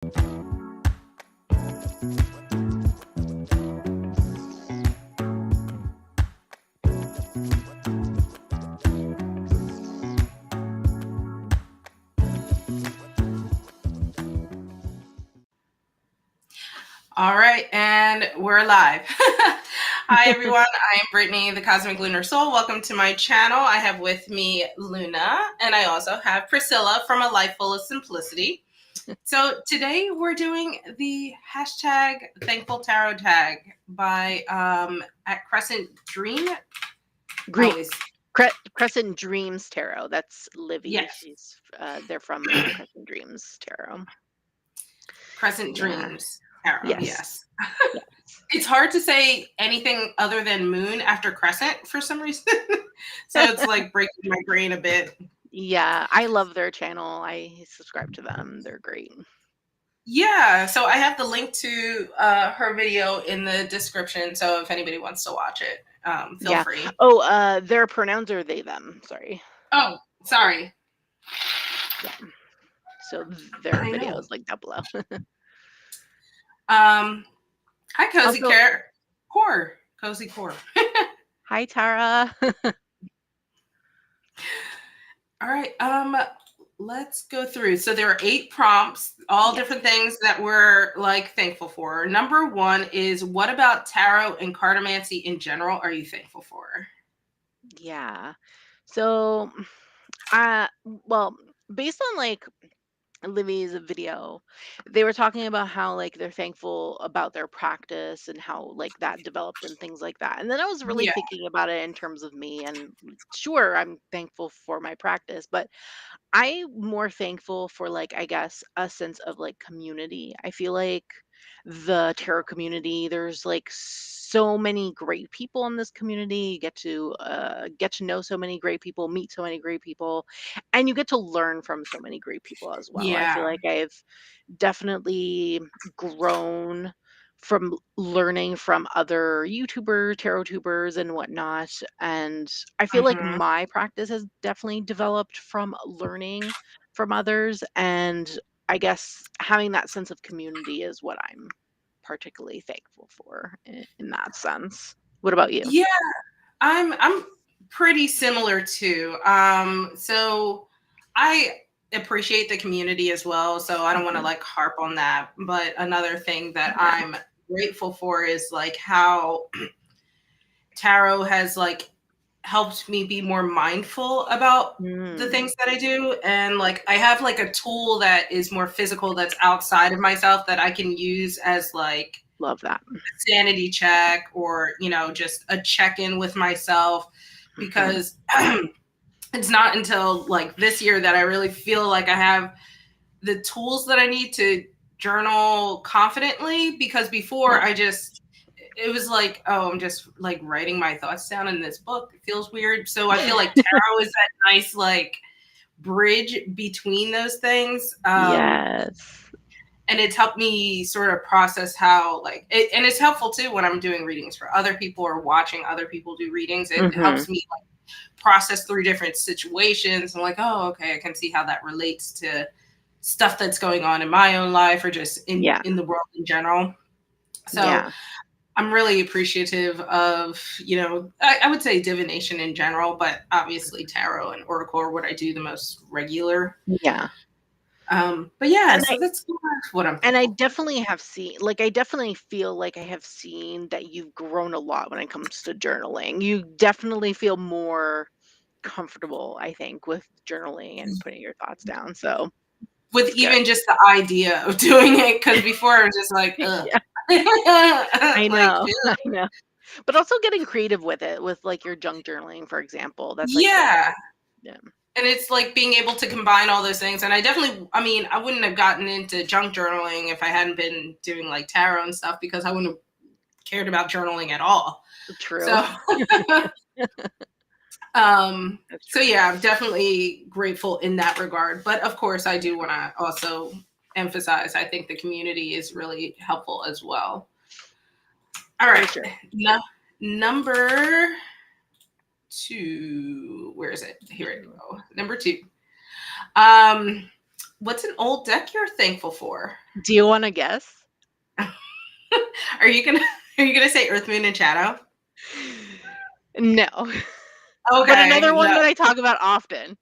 All right, and we're live. Hi, everyone. I am Brittany, the Cosmic Lunar Soul. Welcome to my channel. I have with me Luna, and I also have Priscilla from A Life Full of Simplicity. So today we're doing the hashtag Thankful Tarot tag by at Crescent Dream. Crescent Dreams Tarot. That's Livy. Yes. She's they're from Crescent Dreams Tarot. Crescent Dreams Tarot. Yes. Yes. It's hard to say anything other than moon after crescent for some reason. So it's like breaking my brain a bit. Yeah, I love their channel. I subscribe to them. They're great. Yeah, so I have the link to her video in the description. So if anybody wants to watch it, feel free. Oh, their pronouns are they, them. Sorry. Oh, sorry. Yeah. So their video is like down below. Hi, Cozy Core. Cozy Core. Hi, Tara. All right. Let's go through. So there are 8 prompts, all different things that we're like thankful for. Number 1 is, what about tarot and cartomancy in general are you thankful for? Yeah. So, well, based on like Livy's video, they were talking about how like they're thankful about their practice and how like that developed and things like that. And then I was really thinking about it in terms of me, and sure, I'm thankful for my practice, but I'm more thankful for like, I guess, a sense of like community. I feel like the tarot community, there's like so many great people in this community. You get to know so many great people, meet so many great people, and you get to learn from so many great people as well. I feel like I've definitely grown from learning from other YouTuber tarot tubers and whatnot. And I feel like my practice has definitely developed from learning from others. And I guess having that sense of community is what I'm particularly thankful for in that sense. What about you? Yeah, I'm pretty similar too. So I appreciate the community as well. So I don't want to like harp on that. But another thing that I'm grateful for is like how tarot has like helped me be more mindful about the things that I do. And like I have like a tool that is more physical, that's outside of myself, that I can use as like, love that, a sanity check, or you know, just a check-in with myself, because it's not until like this year that I really feel like I have the tools that I need to journal confidently, because before it was like, oh, I'm just like writing my thoughts down in this book. It feels weird. So I feel like tarot is that nice like bridge between those things. Yes. And it's helped me sort of process how like and it's helpful too when I'm doing readings for other people or watching other people do readings. It helps me like process through different situations. I'm like, oh, okay, I can see how that relates to stuff that's going on in my own life, or just in the world in general. So I'm really appreciative of, you know, I would say divination in general, but obviously tarot and oracle are what I do the most regular. But yeah, so that's what I'm thinking. And I definitely have seen, like, I definitely feel like I have seen that you've grown a lot when it comes to journaling. You definitely feel more comfortable, I think, with journaling and putting your thoughts down. So with even just the idea of doing it, because before I was just like, ugh. I know, I know. But also getting creative with it, with like your junk journaling, for example. That's like and it's like being able to combine all those things. And I definitely, I mean, I wouldn't have gotten into junk journaling if I hadn't been doing like tarot and stuff, because I wouldn't have cared about journaling at all. True. So, so yeah, I'm definitely grateful in that regard. But of course, I do want to also emphasize, I think the community is really helpful as well. All right. Number 2, where is it? Here we go. Number 2. What's an old deck you're thankful for? Do you want to guess? Are you gonna Are you gonna say Earth, Moon, and Shadow? No. But Okay, another one no. that I talk about often.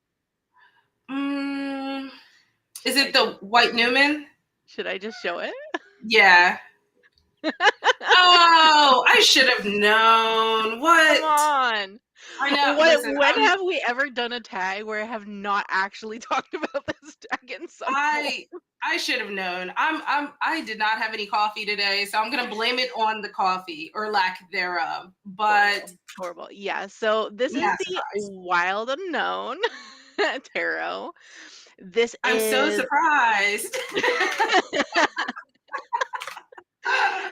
Mm, is Should I it the just White Newman? should I just show it? Yeah. Oh, I should have known. Come What? on. I know. What Listen, when have we ever done a tag where I have not actually talked about this tag in some form? I should have known. I did not have any coffee today, so I'm gonna blame it on the coffee or lack thereof. But Horrible. Horrible. Yeah. So this is yeah, the surprise. Wild Unknown tarot. This I'm so is surprised.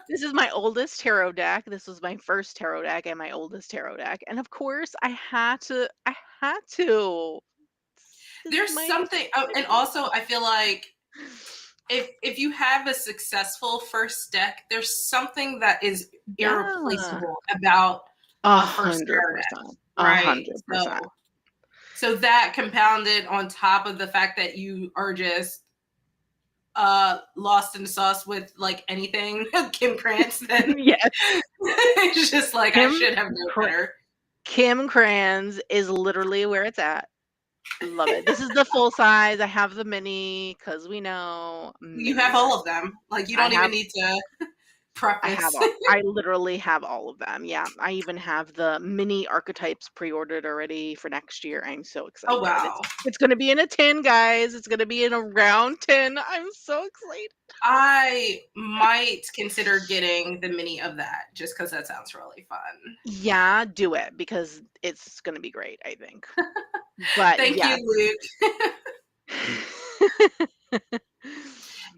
this is my oldest tarot deck. This was my first tarot deck and my oldest tarot deck. And of course, I had to. This is There's my something, oh, and also I feel like if you have a successful first deck, there's something that is yeah. irreplaceable about a first tarot deck, 100%. right? 100%. So that compounded on top of the fact that you are just lost in the sauce with like anything Kim Krantz, then Yes. it's just like I Kim should have known Cra- better. Kim Kranz is literally where it's at. Love it. This is the full size. I have the mini because we know You have mini. all of them. Like you I don't even have need to I have preface. all I literally have all of them. Yeah. I even have the mini archetypes pre-ordered already for next year. I'm so Oh excited. wow. It's gonna be in a tin, guys. It's gonna be in a round tin. I'm so excited. I might consider getting the mini of that just because that sounds really fun. Yeah, do it because it's gonna be great, I think. But Thank you, yeah. Luke.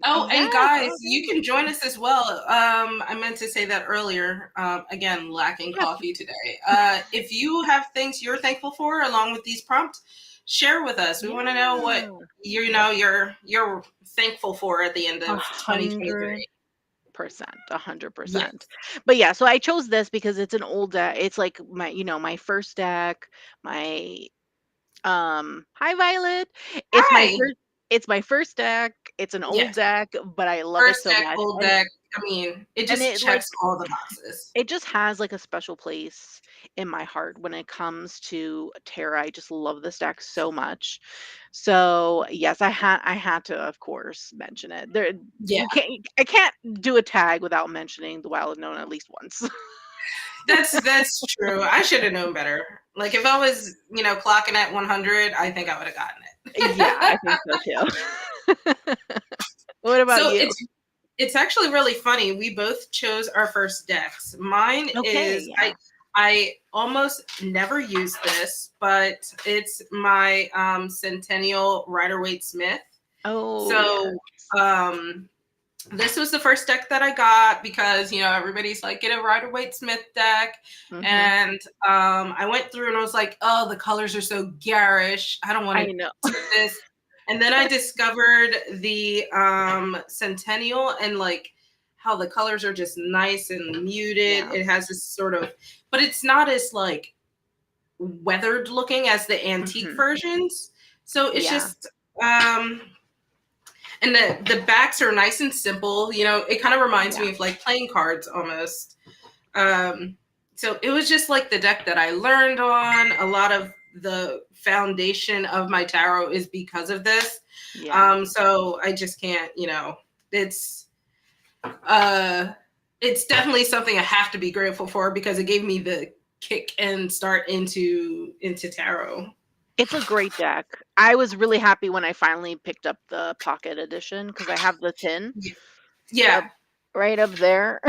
Oh, Yeah, and it's guys, all you good. can join us as well. I meant to say that earlier. Again, lacking Yeah. coffee today. If you have things you're thankful for along with these prompts, share with us. We want to know what Yeah. you're thankful for at the end of 2023. 100%, Yes. 100%. But yeah, so I chose this because it's an old deck. It's like my first deck, my hi Violet. It's my Hi. first it's my first deck. It's an old Yes. deck, but I love it First so deck, much. old And deck. I mean, it and just it like checks all the boxes. it just has like a special place in my heart when it comes to Terra. I just love this deck so much. So yes, I had to of course mention it. There Yeah. I can't do a tag without mentioning the Wild Unknown at least once. That's true. I should have known better. Like if I was, clocking at 100, I think I would have gotten Yeah, I it. think so too. What about So you? it's actually really funny. We both chose our first decks. Mine Okay, is yeah. I almost never use this, but it's my Centennial Rider-Waite Smith. Oh, yeah. So this was the first deck that I got because everybody's like get a Rider-Waite Smith deck, Mhm. and I went through and I was like, oh, the colors are so garish. I don't want I to know. do this. And then I discovered the Centennial and like how the colors are just nice and muted. Yeah. It has this sort of, but it's not as like weathered looking as the antique Mhm. versions. So it's Yeah. just and the backs are nice and simple. It kind of reminds Yeah. me of like playing cards almost. Um, so it was just like the deck that I learned on. A lot of the foundation of my tarot is because of this. Yeah. So I just can't, it's uh it's definitely something I have to be grateful for because it gave me the kick and start into tarot. It's a great deck. I was really happy when I finally picked up the pocket edition because I have the tin Yeah. up right up there.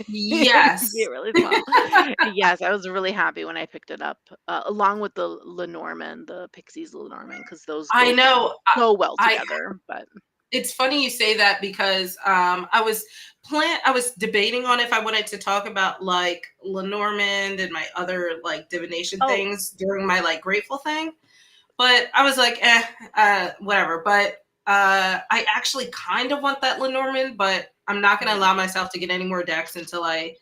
Yes. Get really small. Yes, I was really happy when I picked it up, along with the Lenormand, the Pixies Lenormand, because those I go know. so well I together. But It's funny you say that because I was debating on if I wanted to talk about like Lenormand and my other like divination oh, things during my like grateful thing, but I was like, whatever. But I actually kind of want that Lenormand, but I'm not going to mhm, allow myself to get any more decks until I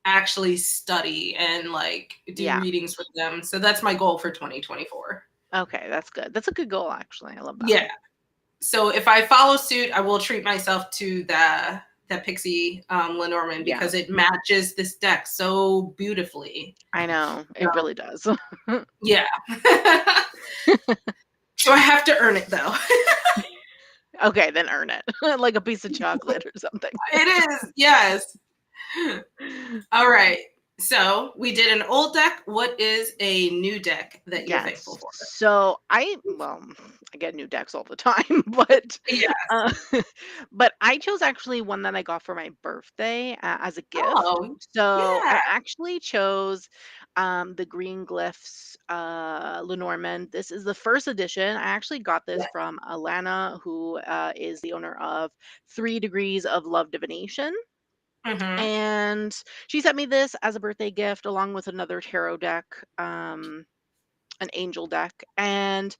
actually study and like do yeah. readings with them. So that's my goal for 2024. Okay, that's good. That's a good goal, actually. I love that. Yeah. so if I follow suit, I will treat myself to that Pixie Lenormand Yeah, because it matches this deck so beautifully. I know. It So, really does. yeah. So I have to earn it though. Okay, then earn it. Like a piece of chocolate or something. It is, yes. All right. So we did an old deck. What is a new deck that you're thankful Yes. for? So I get new decks all the time, but Yeah. uh, but I chose actually one that I got for my birthday as a gift. Oh, So yeah. I actually chose the Green Glyphs Lenormand. This is the first edition. I actually got this Yeah. from Alana, who is the owner of 3 Degrees of Love Divination. Mm-hmm. And she sent me this as a birthday gift along with another tarot deck, an angel deck. And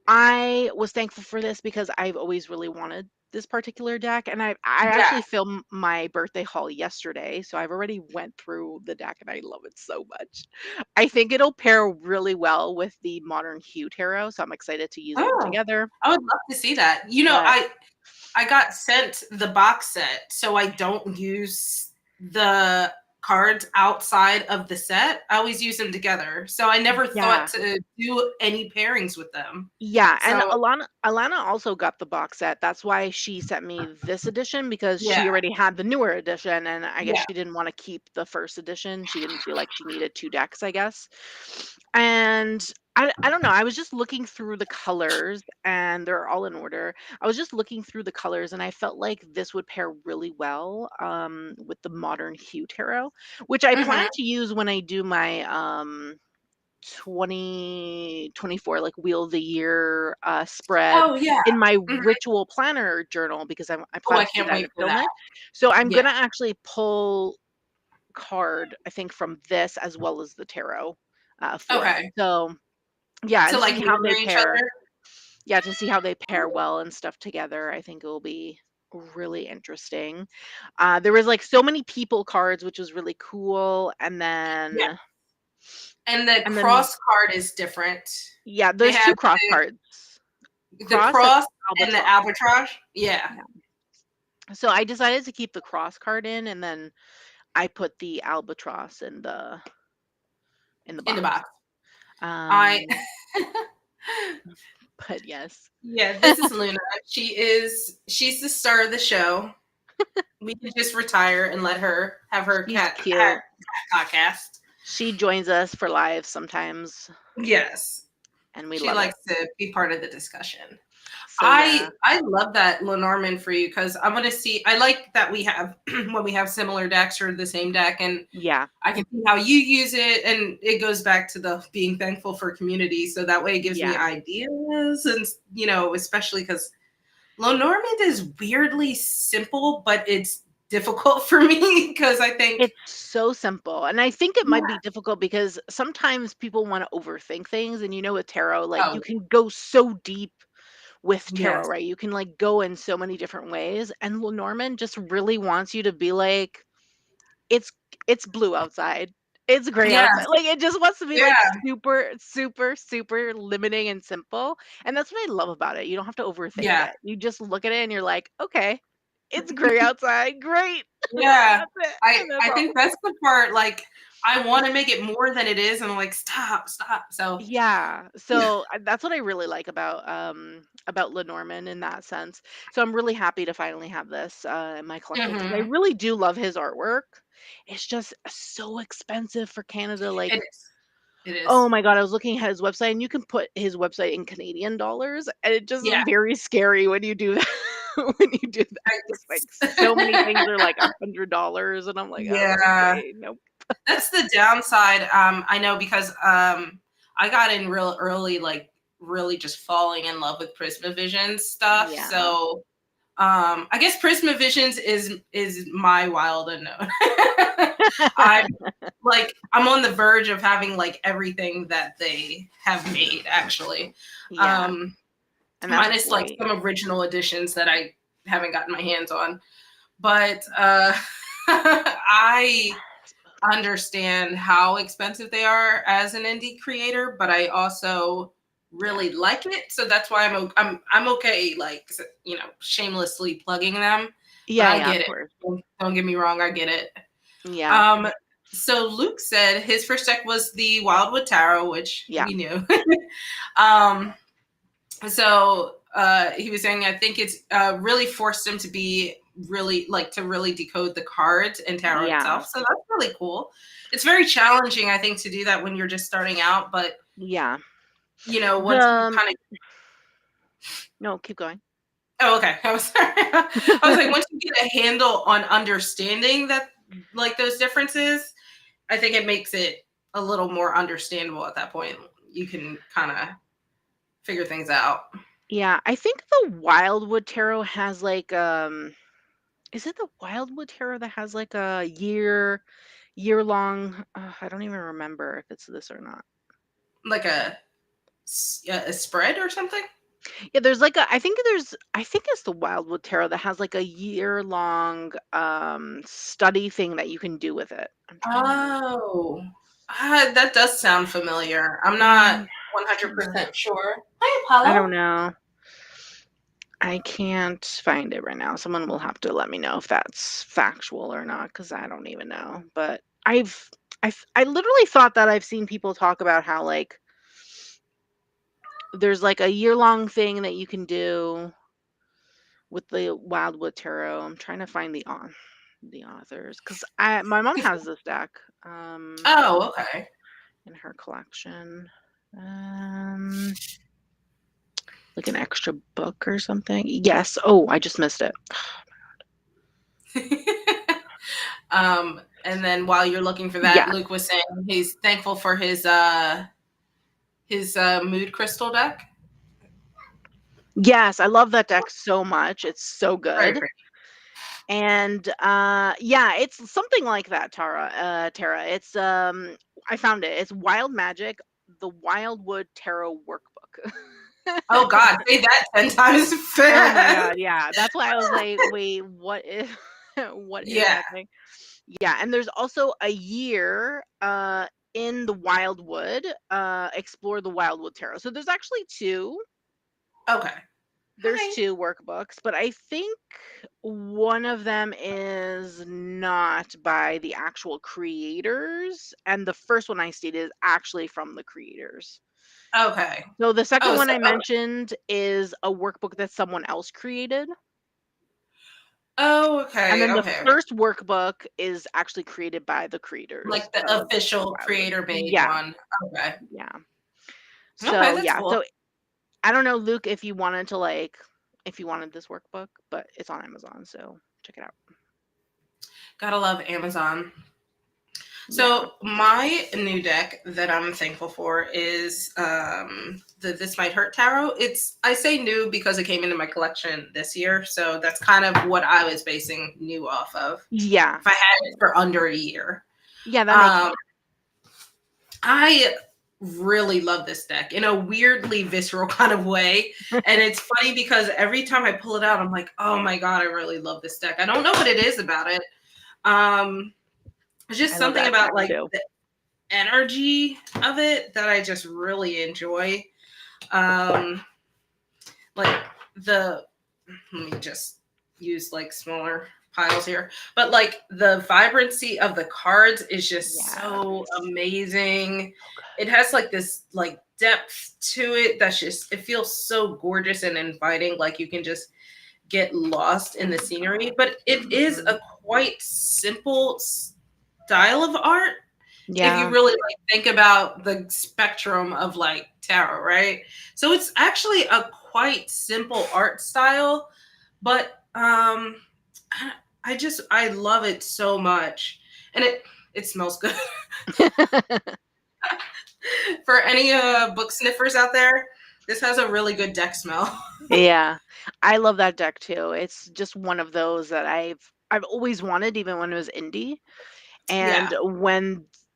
I was thankful for this because I've always really wanted this particular deck, and I Yeah. actually filmed my birthday haul yesterday, so I've already went through the deck and I love it so much. I think it'll pair really well with the Modern Hue Tarot, so I'm excited to use them Oh, together. I would love to see that. You know, But I got sent the box set, so I don't use the cards outside of the set. I always use them together. So I never thought yeah, to do any pairings with them. yeah, and So Alana also got the box set. That's why she sent me this edition because yeah, she already had the newer edition, and I guess yeah. she didn't want to keep the first edition. She didn't feel like she needed 2 decks, I guess. And I don't know. I was just looking through the colors, and they're all in order. I was just looking through the colors, and I felt like this would pair really well with the Modern Hue Tarot, which I plan Mhm. to use when I do my 2024 like wheel of the year spread Oh, yeah. in my Mhm. ritual planner journal because I Oh, plan I to do can't that wait and for film that. it. So I'm Yeah. gonna actually pull card, I think, from this as well as the tarot for it. Okay. So yeah, To, and like, see how mirror they each pair. other? Yeah, to see how they pair well and stuff together. I think it will be really interesting. There was like so many people cards, which was really cool. Yeah. And And the then cross card is different. yeah, They there's have 2 cross cards. the Cross and cross and the albatross. albatross. Yeah. Yeah. So I decided to keep the cross card in, and then I put the albatross in the In the box. box. I Um, but yes. Yeah, this is Luna. She's the star of the show. We can just retire and let her have her She's cat cute. podcast. She joins us for live sometimes, Yes. and we She love it. likes to be part of the discussion. So yeah. I love that Lenormand for you because I want to see. I like that we have when we have similar decks or the same deck, and Yeah. I can see how you use it, and it goes back to the being thankful for community. So that way, it gives me Yeah. ideas, and especially because Lenormand is weirdly simple, but it's difficult for me because I think, It's so simple. And I think it might yeah, be difficult because sometimes people want to overthink things. And with tarot, like you oh can go so deep with tarot, yes, right? You can like go in so many different ways. And Lenormand just really wants you to be like, it's it's blue outside. It's gray outside. yes, Like it just wants to be like yeah, super, super, super limiting and simple. And that's what I love about it. You don't have to overthink yeah, it. You just look at it and you're like, okay, it's gray outside. Great. yeah. That's it. I And that's I all. think that's the part. Like I want to make it more than it is, and I'm like, stop, stop. So Yeah. So that's what I really like about Lenormand in that sense. So I'm really happy to finally have this in my collection because I mhm. really do love his artwork. It's just so expensive for Canada. It Like, is, it oh is, my God, I was looking at his website and you can put his website in Canadian dollars, and it just is yeah. very scary when you do that. When you do that, just like so many things are like $100, and I'm like, oh, Yeah, okay, nope. that's the downside. I know because I got in real early, like really just falling in love with Prismavision stuff. Yeah. So I guess Prismavisions is my wild unknown. I'm I'm on the verge of having like everything that they have made actually. Yeah, Um and that's Minus like great. some original editions that I haven't gotten my hands on. But I understand how expensive they are as an indie creator, but I also really like it, so that's why I'm okay, like, shamelessly plugging them. But Yeah, I yeah, get of it. course. Don't get me wrong, I get it. Yeah, Um, so Luke said his first deck was the Wildwood Tarot, which yeah, we knew. um, so he was saying I think it's really forced him to be really like to really decode the cards and tarot yeah, itself. So that's really cool. It's very challenging, I think, to do that when you're just starting out, but yeah. once you The kind of No, keep going. oh, okay. I was sorry. I was like, once you get a handle on understanding that like those differences, I think it makes it a little more understandable at that point. You can kind of figure things out. Yeah, I think the Wildwood Tarot has like is it the Wildwood Tarot that has like a year long I don't even remember if it's this or not. Like a spread or something? Yeah, there's like I think it's the Wildwood Tarot that has like a year long study thing that you can do with it. I'm trying to Oh, that does sound familiar. I'm not um 100% sure. Hi, I don't Apollo. know. I can't find it right now. Someone will have to let me know if that's factual or not because I don't even know. But I literally thought that I've seen people talk about how like there's like a year long thing that you can do with the Wildwood Tarot. I'm trying to find the authors because I my mom has this deck Oh, okay. in her collection. Um like an extra book or something. Yes. Oh, I just missed it. And then while you're looking for that, Yeah. Luke was saying he's thankful for his mood crystal deck. Yes, I love that deck so much. It's so Very good. pretty. And yeah, it's something like that, Tara. It's I found it. It's Wild Magic, the Wildwood Tarot Workbook. Oh God, say that 10 times Oh my fast. god, yeah. That's why I was like, wait, what is what is Yeah. that thing? Yeah, and there's also a year in the Wildwood, explore the Wildwood Tarot. So there's actually two. Okay. There's Hi. two workbooks, but I think one of them is not by the actual creators, and the first one I stated is actually from the creators. Okay. So the second Oh, one so I okay. mentioned is a workbook that someone else created. Oh, And okay. then the Okay. Okay. first workbook is actually created by the creators Like the of the official Wildwood. creator made Yeah, one. Okay. yeah. Okay, So that's yeah, cool. so I don't know, Luke, if you wanted to like if you wanted this workbook, but it's on Amazon, so check it out. Gotta love Amazon. Yeah. So my new deck that I'm thankful for is the This Might Hurt Tarot. It's I say new because it came into my collection this year, so that's kind of what I was basing new off of. Yeah. If I had it for under a year, Yeah, that makes um, sense. I really love this deck in a weirdly visceral kind of way. And it's funny because every time I pull it out, I'm like, oh my God, I really love this deck. I don't know what it is about it. Um, it's just I love something that about deck like too. the energy of it that I just really enjoy. Um, like the, let me just use like smaller piles here, but like the vibrancy of the cards is just Yes. so amazing. So It good. has like this like depth to it that's just it feels so gorgeous and inviting, like you can just get lost in the scenery, but it is Mhm. a quite simple style of art if you Yeah. really like think about the spectrum of like tarot, right? So it's actually a quite simple art style, but I love it so much, and it smells good. For any book sniffers out there, this has a really good deck smell. Yeah. I love that deck too. It's just one of those that I've always wanted even when it was indie. And Yeah,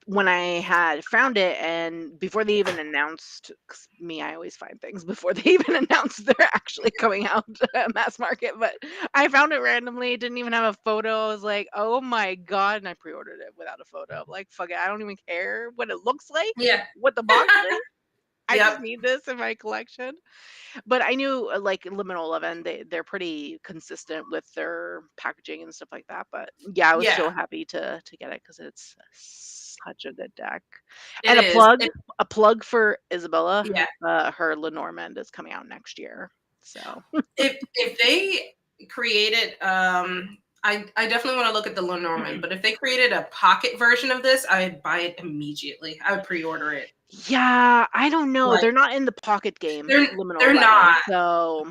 when I had found it and before they even announced 'cause me, I always find things before they even announce they're actually coming out mass market, but I found it randomly, it didn't even have a photo. I was like, "Oh my god," and I pre-ordered it without a photo. I'm like, "Fuck it, I don't even care what it looks like, yeah. what the box is." I just Yep. need this in my collection. But I knew like Liminal 11, they're pretty consistent with their packaging and stuff like that. But yeah, I was so Yeah, happy to get it because it's such a good deck. it And is. a plug for Isabella. Yeah. Her Lenormand is coming out next year. So If they created, I definitely want to look at the Lenormand, but if they created a pocket version of this, I'd buy it immediately. I would pre-order it. yeah, I don't know. Like They're not in the pocket game, they're Liminal they're 11. not. So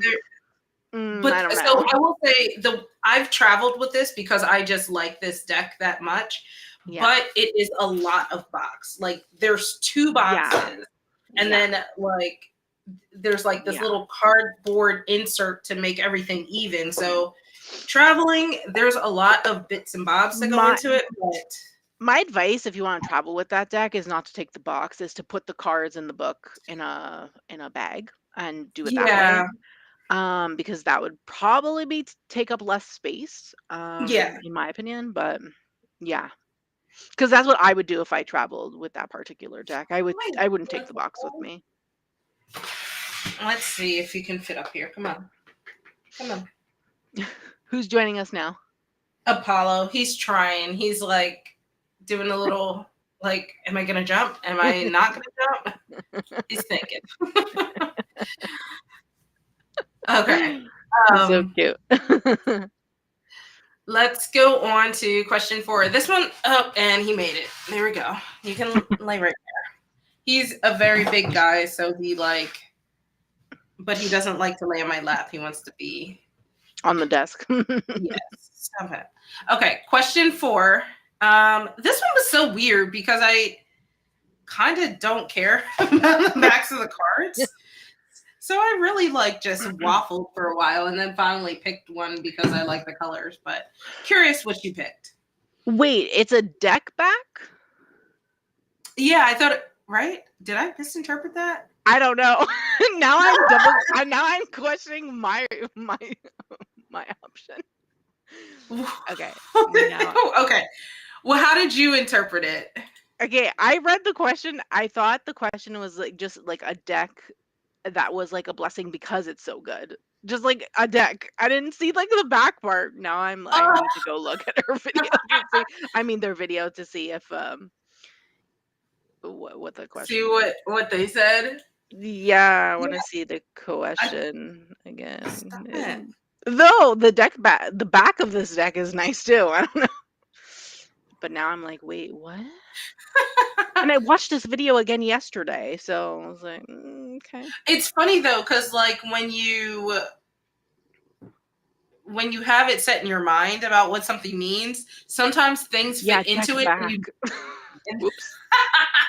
But I don't so know. I will say I've traveled with this because I just like this deck that much. Yeah. But it is a lot of box. Like there's 2 Yeah. boxes, and Yeah. then like there's like this Yeah. little cardboard insert to make everything even. So traveling, there's a lot of bits and bobs that go into it. But My advice, if you want to travel with that deck, is not to take the box, is to put the cards in the book in a bag and do it that way. yeah, Because that would probably take up less space, yeah. in my opinion. But yeah, because that's what I would do if I traveled with that particular deck. I wouldn't take the box with me. Let's see if you can fit up here. Come on. Come on. Who's joining us now? Apollo, he's trying. He's like doing a little like, am I gonna jump? Am I not gonna jump? He's thinking. Okay. He's so cute. Let's go on to question 4. This one up, and he made it. There we go. You can lay right there. He's a very big guy, so but he doesn't like to lay on my lap. He wants to be on the desk. Yes. Stop it. Okay. Question 4. This one was so weird because I kind of don't care about the backs of the cards. So I really just waffled for a while and then finally picked one because I like the colors. But curious what you picked. Wait, it's a deck back? Yeah, I thought right? Did I misinterpret that? I don't know. now I'm questioning my option. Okay. Okay. Well, how did you interpret it? Okay, I read the question. I thought the question was just like a deck that was like a blessing because it's so good. Just like a deck. I didn't see like the back part. Now I need to go look at her video to see. I mean their video to see if what the question. See what they said? Yeah, I want to see the question again. Though the back of this deck is nice too. I don't know. But now I'm like, wait, what? And I watched this video again yesterday, so I was like, okay. It's funny though, because when you have it set in your mind about what something means, sometimes things fit into it. Whoops.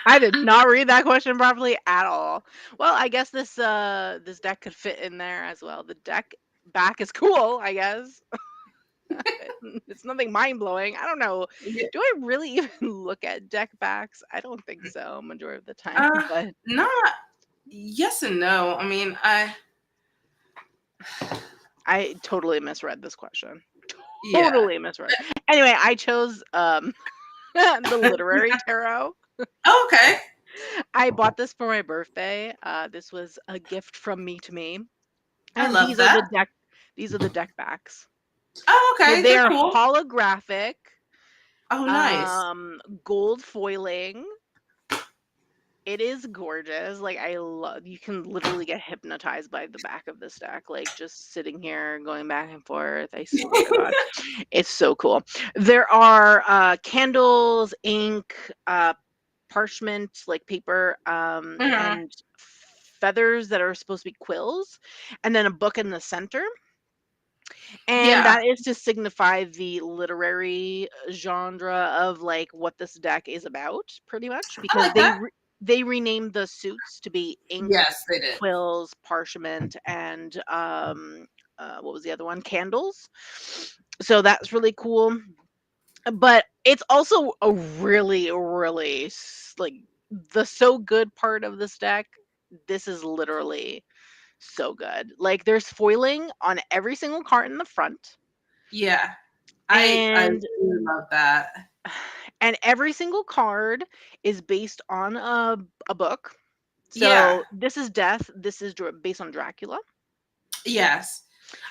I did not read that question properly at all. Well, I guess this deck could fit in there as well. The deck back is cool, I guess. It's nothing mind-blowing. I don't know. Yeah. Do I really even look at deck backs? I don't think so majority of the time. But not yes and no. I mean, I totally misread this question. Totally misread. Anyway, I chose the literary tarot. Oh, okay. I bought this for my birthday. This was a gift from me to me. And I love that. These are the deck backs. Oh, okay. So they're cool. holographic. Oh, nice. Gold foiling. It is gorgeous. Like you can literally get hypnotized by the back of this deck. Like just sitting here going back and forth. I swear to God. It's so cool. There are candles, ink, parchment, like paper, and feathers that are supposed to be quills, and then a book in the center. And that is to signify the literary genre of like what this deck is about, pretty much, because they renamed the suits to be ink, yes, they did. quills, parchment, and what was the other one? Candles. So that's really cool. But it's also a really, really like the so good part of this deck. This is literally so good. Like there's foiling on every single card in the front. Yeah. I really love that. And every single card is based on a book. Yeah. So this is death. This is based on Dracula. Yes.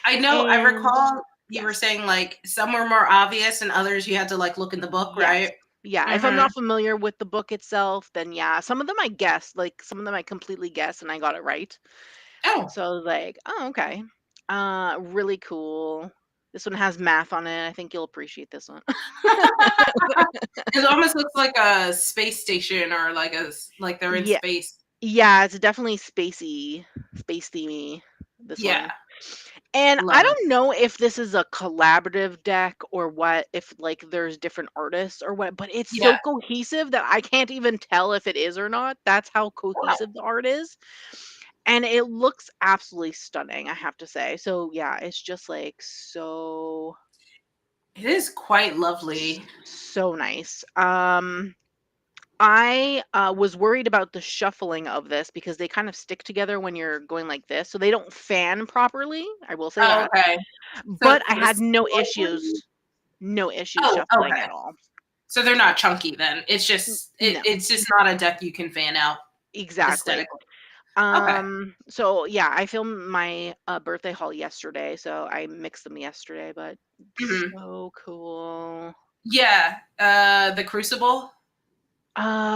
I know, I And recall you were yes, saying, like, some were more obvious and others you had to, like, look in the book, yes. right? Yeah, if I'm Mhm. not familiar with the book itself, then yeah, some of them I guessed, like some of them I completely guessed and I got it right. Oh. So I was like, "Oh, okay." Really cool. This one has math on it. I think you'll appreciate this one. It almost looks like a space station or like they're in Yeah. space. Yeah, it's definitely spacey, space themey, this Yeah, one. And I love it. don't know if this is a collaborative deck or what, if like there's different artists or what, but it's Yeah. so cohesive that I can't even tell if it is or not. That's how Wow. cohesive the art is. And it looks absolutely stunning, I have to say. So yeah, it's just like It is quite lovely. so nice. I was worried about the shuffling of this because they kind of stick together when you're going like this, so they don't fan properly. I will say Oh, that. okay. So But I the had no slightly. issues, no issues Oh, shuffling okay. at all. So they're not chunky then. No, It's just not a deck you can fan out exactly. aesthetically. Okay. So yeah, I filmed my birthday haul yesterday, so I mixed them yesterday, but Mhm. so cool. Yeah, the Crucible.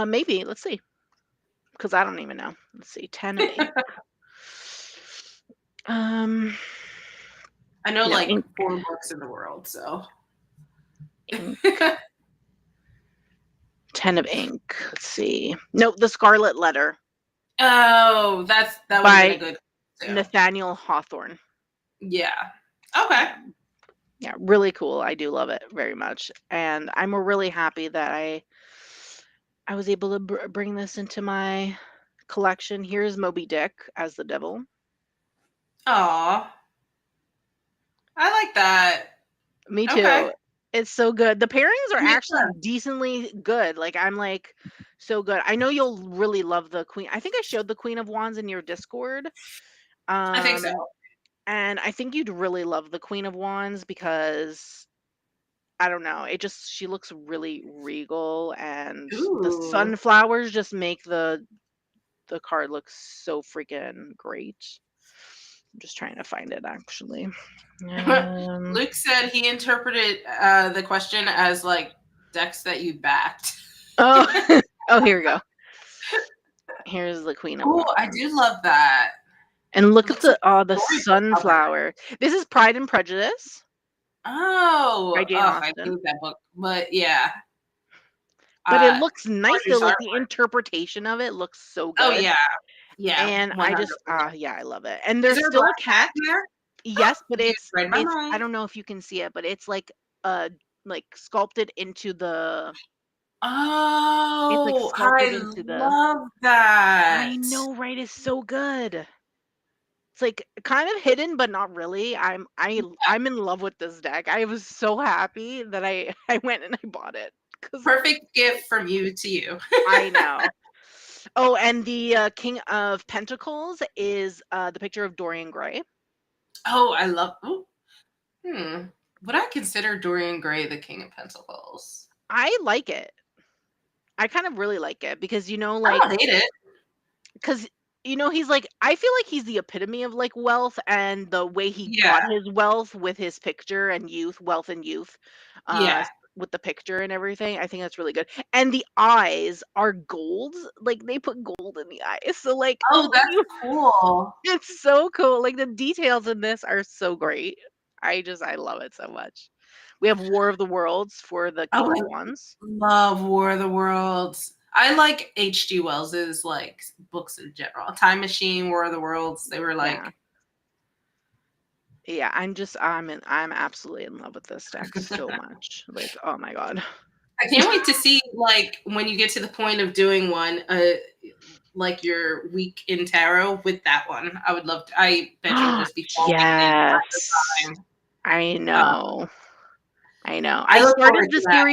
Maybe let's see, because I don't even know. Let's see, 10 of ink. Um, I know, no like, ink, 4 books in the world, so. ink. 10 of ink. Let's see. Nope, The Scarlet Letter Oh, that would've been a by good too. Nathaniel Hawthorne. Yeah. Okay. Yeah. Yeah, really cool. I do love it very much. And I'm really happy that I was able to bring this into my collection. Here's Moby Dick as the devil. Aw, I like that. Me Okay. too. It's so good. The pairings are Me actually too. decently good. Like I'm like so good. I know you'll really love the Queen. I think I showed the Queen of Wands in your Discord. I think so. Um and I think you'd really love the Queen of Wands because I don't know, it just she looks really regal and the Ooh. sunflowers just make the card look so freaking great. I'm just trying to find it actually. Um Luke said he interpreted, the question as, like, decks that you backed. oh oh here we go. Here's the Queen of Ooh, I do Wands. love that. And It look at looks like the a the storybook cover. sunflower. This is Pride and Prejudice by Oh, Jane ugh, I Austen. hate that book, but yeah. But it Uh, looks nice though, gorgeous like the artwork. interpretation of it looks so Oh, good. yeah. Yeah, And I just 100%. yeah, I love it. And Is there's there a still a black cat cat. in there? Yes, but You read my it's I mind. don't know if you can see it, but it's uh like sculpted into the it's like Oh, sculpted I into the love I that. know, right? It's so good. It's like kind of hidden, but not really. I'm in love with this deck. I was so happy that I went and I bought it because Perfect gift from you to you. I know. Oh, and the King of Pentacles is the picture of Dorian Gray. Oh, I love ooh, hmm. Would I consider Dorian Gray the King of Pentacles? I like it. I kind of really like it because I like don't hate it. because he's like I feel like he's the epitome of like wealth and the way he Yeah, got his wealth with his picture and youth, wealth and youth, yeah. with the picture and everything. I think that's really good. And the eyes are gold, like they put gold in the eyes. So like Oh, when that's you cool. it's so cool. Like the details in this are so great. I love it so much. We have War of the Worlds for the Oh, King of I Wands. love War of the Worlds. I like H.G. Wells's, like, books in general. Time Machine, War of the Worlds, they were Yeah. like Yeah, I'm absolutely in love with this deck so much. Like, oh my god. I can't wait to see, like, when you get to the point of doing one, like your week in tarot with that one. I would love to. I bet you'll just be falling in time to Yes. time. I Uh, know. I know. I look forward to that.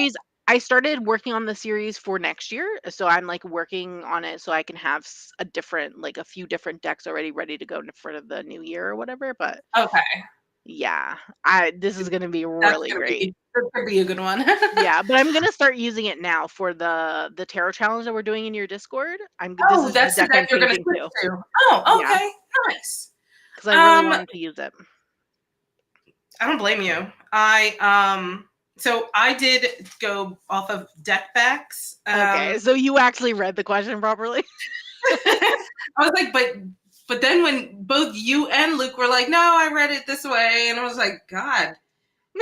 I started working on the series for next year, so I'm like working on it so I can have a different like a few different decks already ready to go for the new year or whatever, but Okay, yeah, I this is going to be that's really gonna great. be That could be a good one. Yeah, but I'm gonna start using it now for the tarot challenge that we're doing in your Discord. This Oh, is the that's the deck deck I'm you're gonna changing switch to. to. Oh, Yeah, okay. Nice. because I really Um, wanted to use it. I don't blame you. So I did go off of deck backs. Okay, so you actually read the question properly? I was like, but then when both you and Luke were like, no, I read it this way, and I was like, God,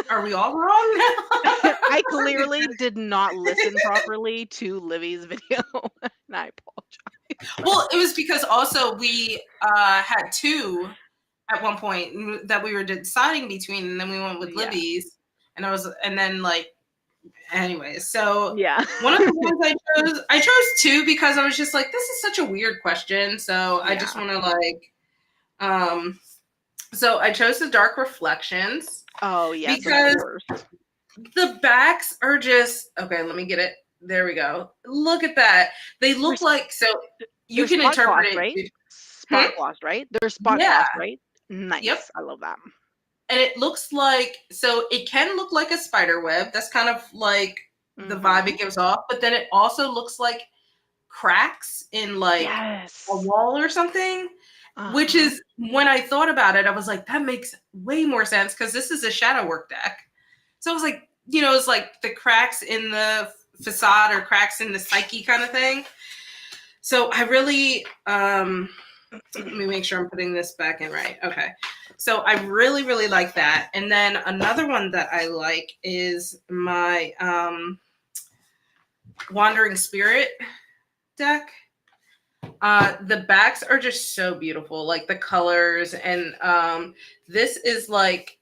are we all wrong now? I clearly did not listen properly to Livy's video, and I apologize. Well, it was because also we had two at one point that we were deciding between, and then we went with Yeah. Libby's, and then like, anyways. So Yeah. one of the ones I chose two because I was just like, this is such a weird question, so I just want to so I chose the Dark Reflections. Oh yes, because of course. the backs are just okay. Let me get it. There we go. Look at that. They look like so. You can spot interpret gloss, it. right? Spot gloss, right? They're spot Yeah. gloss, right? Nice. Yep. I love that. And it looks like so. It can look like a spider web. That's kind of like the vibe it gives off. But then it also looks like cracks in like a wall or something. Which is when I thought about it, I was like, that makes way more sense because this is a shadow work deck. So I was like, it's like the cracks in the facade or cracks in the psyche kind of thing. So I really, let me make sure I'm putting this back in right. Okay. So I really, really like that. And then another one that I like is my Wandering Spirit deck. The backs are just so beautiful, like the colors, and this is like,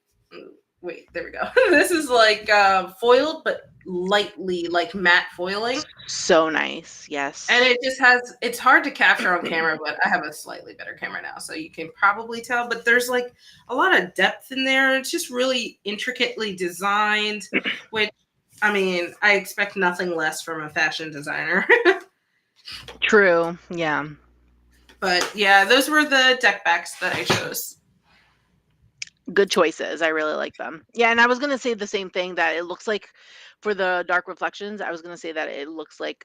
wait, there we go. This is like foiled, but lightly like matte foiling. So nice, yes. And it just has, it's hard to capture on camera, but I have a slightly better camera now, so you can probably tell. But there's like a lot of depth in there. It's just really intricately designed, which, I mean, I expect nothing less from a fashion designer. True, yeah. But yeah, those were the deck backs that I chose. Good choices. I really like them. Yeah, and I was gonna say the same thing, that it looks like for the Dark Reflections, I was gonna say that it looks like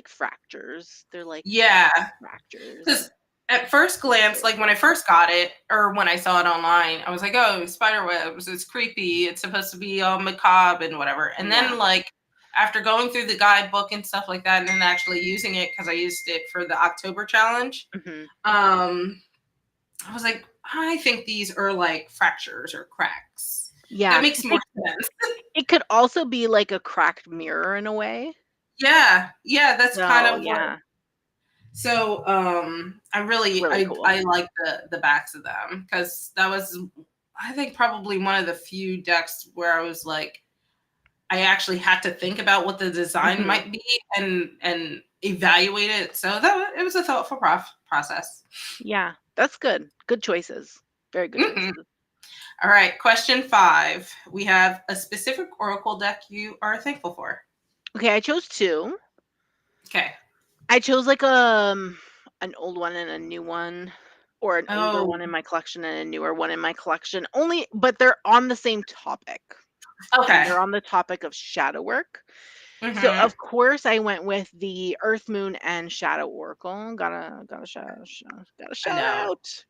fractures. They're like fractures. Because at first glance, like when I first got it or when I saw it online, I was like, oh, spider webs, it's creepy. It's supposed to be all macabre and whatever. And then like after going through the guidebook and stuff like that and then actually using it, because I used it for the October challenge, I was like, I think these are like fractures or cracks. Yeah. That makes more sense. It could also be like a cracked mirror in a way. Yeah. Yeah, that's kind of yeah. So I really cool. I like the backs of them because that was, I think, probably one of the few decks where I was like, I actually had to think about what the design might be and evaluate it. So it was a thoughtful process. Yeah, that's good. Good choices. Very good choices. All right, question 5. We have a specific oracle deck you are thankful for. Okay, I chose 2. Okay. I chose like an old one and a new one, or an older one in my collection and a newer one in my collection. But they're on the same topic. Okay. And they're on the topic of shadow work. So of course I went with the Earth, Moon, and Shadow Oracle. Gotta shout out.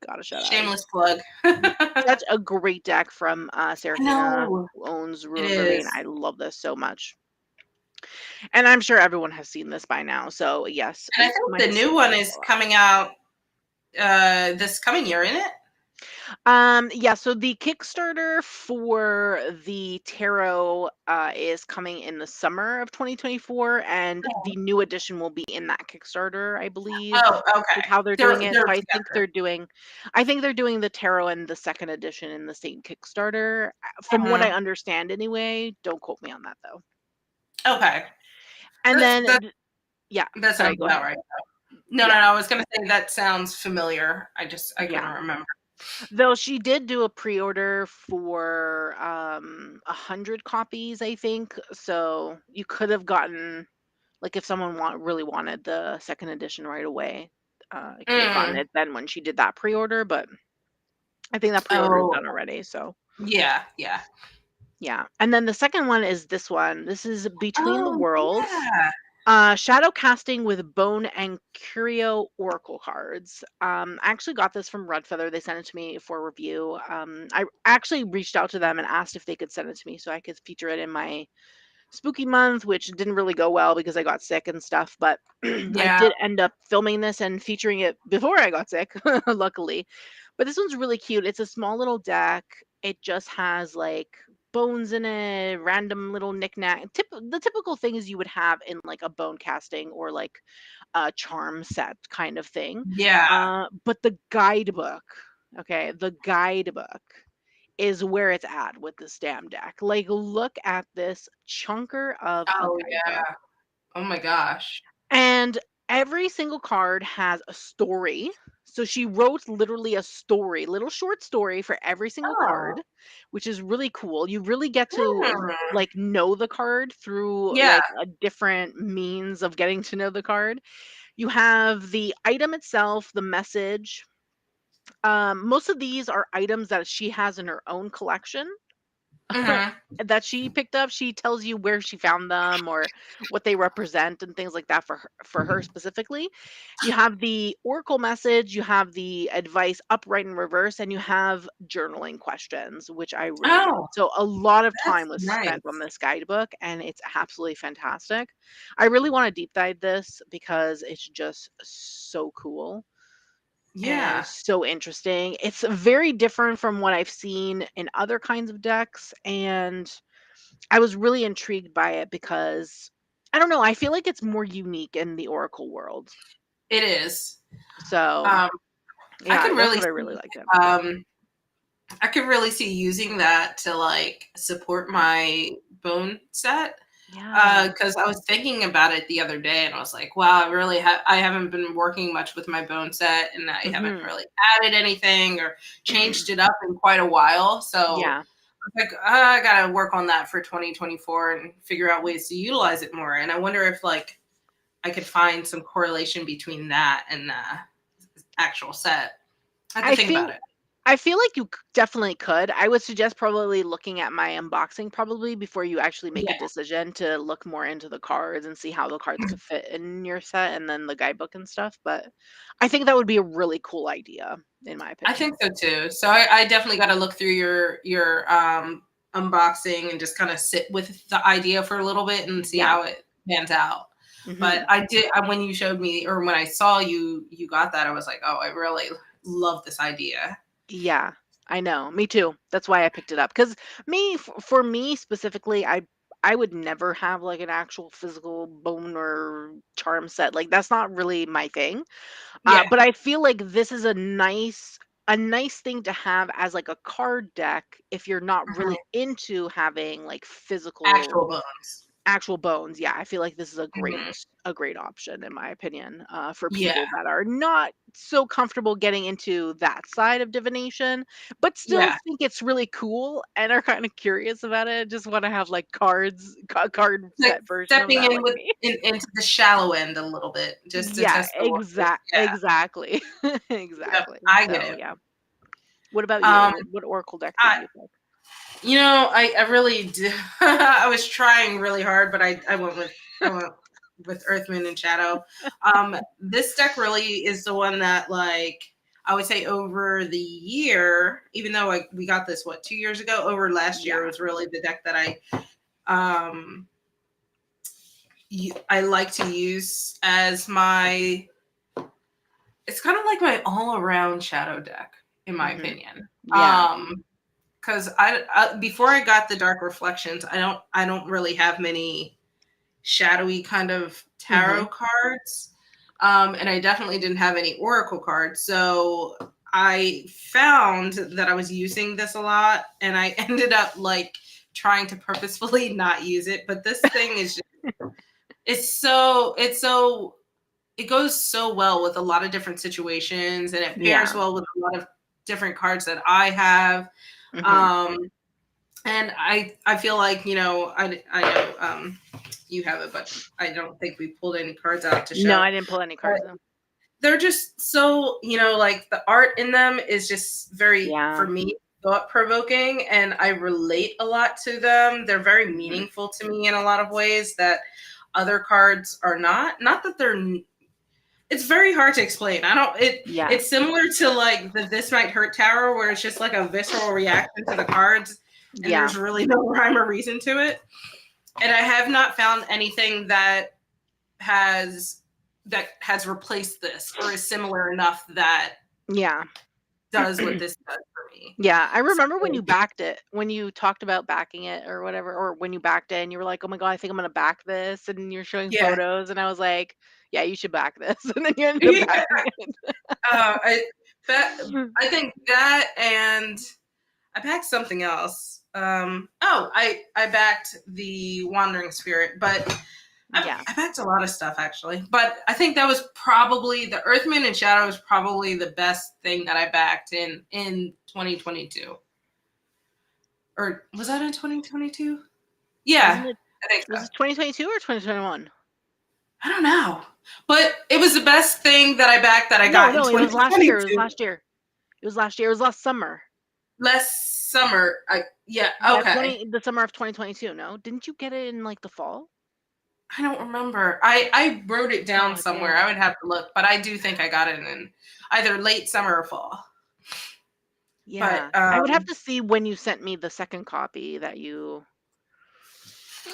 Shameless plug. Such a great deck from Serafina, who owns Ruin Marine. I love this so much. And I'm sure everyone has seen this by now. So yes. And I think the new one is coming out this coming year, isn't it? Yeah, so the Kickstarter for the tarot is coming in the summer of 2024, and the new edition will be in that Kickstarter, I believe. Oh, okay. How they're doing it. So I think they're doing the tarot and the second edition in the same Kickstarter. From what I understand anyway. Don't quote me on that though. Okay. And that sounds about right. No, I was gonna say that sounds familiar. I couldn't remember. Though she did do a pre-order for 100 copies, I think. So you could have gotten, like, if someone really wanted the second edition right away, you could have gotten it then when she did that pre-order. But I think that pre-order is done already. So yeah. Yeah. And then the second one is this one. This is Between the Oh, Worlds. yeah. Shadow casting with bone and curio oracle cards. I actually got this from Red Feather. They sent it to me for review. I actually reached out to them and asked if they could send it to me so I could feature it in my spooky month, which didn't really go well because I got sick and stuff. But I Yeah. did end up filming this and featuring it before I got sick, luckily. But this one's really cute. It's a small little deck. It just has like bones in it, random little knickknack. The typical things you would have in like a bone casting or like a charm set kind of thing. Yeah. But the guidebook, okay, the guidebook is where it's at with this damn deck. Like, look at this chunker of a Oh, guidebook. yeah. Oh my gosh. And every single card has a story. So she wrote literally a story, little short story for every single Oh. card, which is really cool. You really get to Hmm. like know the card through Yeah. like a different means of getting to know the card. You have the item itself, the message. Most of these are items that she has in her own collection Hmm. that she picked up. She tells you where she found them or what they represent and things like that for her specifically. You have the oracle message, you have the advice upright and reverse, and you have journaling questions, which I really love. Oh, So a lot of time that's was spent on nice. this guidebook and it's absolutely fantastic. I really want to deep dive this because it's just so cool and Yeah. so interesting. It's very different from what I've seen in other kinds of decks, and I was really intrigued by it because I don't know, I feel like it's more unique in the Oracle world. It is. So, Um, I yeah, could that's really what I really see, liked it. um, I could really see using that to like support my bone set. Yeah. Because I was thinking about it the other day, and I was like, "Wow, I haven't been working much with my bone set, and I haven't Mhm. really added anything or changed it up in quite a while." So Yeah. I was like, I gotta work on that for 2024 and figure out ways to utilize it more. And I wonder if like I could find some correlation between that and the actual set. I have to I think about feel it. I feel like you definitely could. I would suggest probably looking at my unboxing probably before you actually make a Yeah, decision to look more into the cards and see how the cards could fit in your set and then the guidebook and stuff. But I think that would be a really cool idea, in my I opinion. think so too. So I definitely got to look through your unboxing and just kind of sit with the idea for a little bit and see Yeah. how it pans out. But Hmm. when you showed me or when I saw you got that, I was like, oh, I really love this idea. Yeah, I know. Me too. That's why I picked it up. Because for me specifically, I would never have like an actual physical bone or charm set. Like that's not really my thing. Yeah. But I feel like this is a nice thing to have as like a card deck if you're not Mhm. really into having like physical Actual bones. actual bones. Yeah, I feel like this is Mhm. a great option in my opinion, for Yeah. people that are not so comfortable getting into that side of divination, but still Yeah. think it's really cool and are kind of curious about it. Just want to have like card Like set version of stepping that in like me. into the shallow end a little bit just to Yeah, test the waters. Yeah. exactly. Yep. Exactly. I get So it. yeah. What about you? Um, What oracle deck did I, you pick? I really did. I was trying really hard, but I went with Earthman and Shadow. This deck really is the one that like I would say over the year, even though we got this 2 years ago, over last year Yeah. was really the deck that um I like to use as my. It's kind of like my all around Shadow deck, in my Mhm. opinion. Yeah. Because I before I got the Dark Reflections, I don't really have many shadowy kind of tarot Mhm. cards, and I definitely didn't have any oracle cards. So I found that I was using this a lot, and I ended up like trying to purposefully not use it. But this thing is just, it goes so well with a lot of different situations, and it pairs Yeah. well with a lot of different cards that I have. Mhm. Um, and I feel like I know you have it, but I don't think we pulled any cards out to No, show. I didn't pull any But cards though. they're just so like the art in them is just very Yeah. for me thought provoking, and I relate a lot to them. They're very Mhm. meaningful to me in a lot of ways that other cards are not. Not that they're. It's very hard to explain. I don't. Yeah. It's similar to like the This Might Hurt Tarot, where it's just like a visceral reaction to the cards, and Yeah. there's really no rhyme or reason to it. And I have not found anything has that has replaced this or is similar enough that Yeah. does what this does for me. Yeah, I remember when So, you backed it, when you talked about backing it or whatever, or when you backed it and you were like, "Oh my god, I think I'm gonna back this," and you're showing yeah. photos, and I was like, "Yeah, you should back this," and then you ended up Yeah. backing it. I that I think that, and I backed something else. I backed the Wandering Spirit, but Yeah, I backed a lot of stuff actually. But I think that was probably the Earthman and Shadow was probably the best thing that I backed in 2022. Or was that in 2022? wasn't Yeah, it? I think Was so. it 2022 or 2021? I don't know. But it was the best thing that I backed that I No, got in no, it was last year. It was 2022. last year. It was last year. It was last summer. Last summer. Yeah, Yeah, okay. the summer of 2022. No, didn't you get it in like the fall? I don't remember. I wrote it down Oh, somewhere. I damn. would have to look, but I do think I got it in either late summer or fall. But Yeah, I would have to see when you sent me the second copy that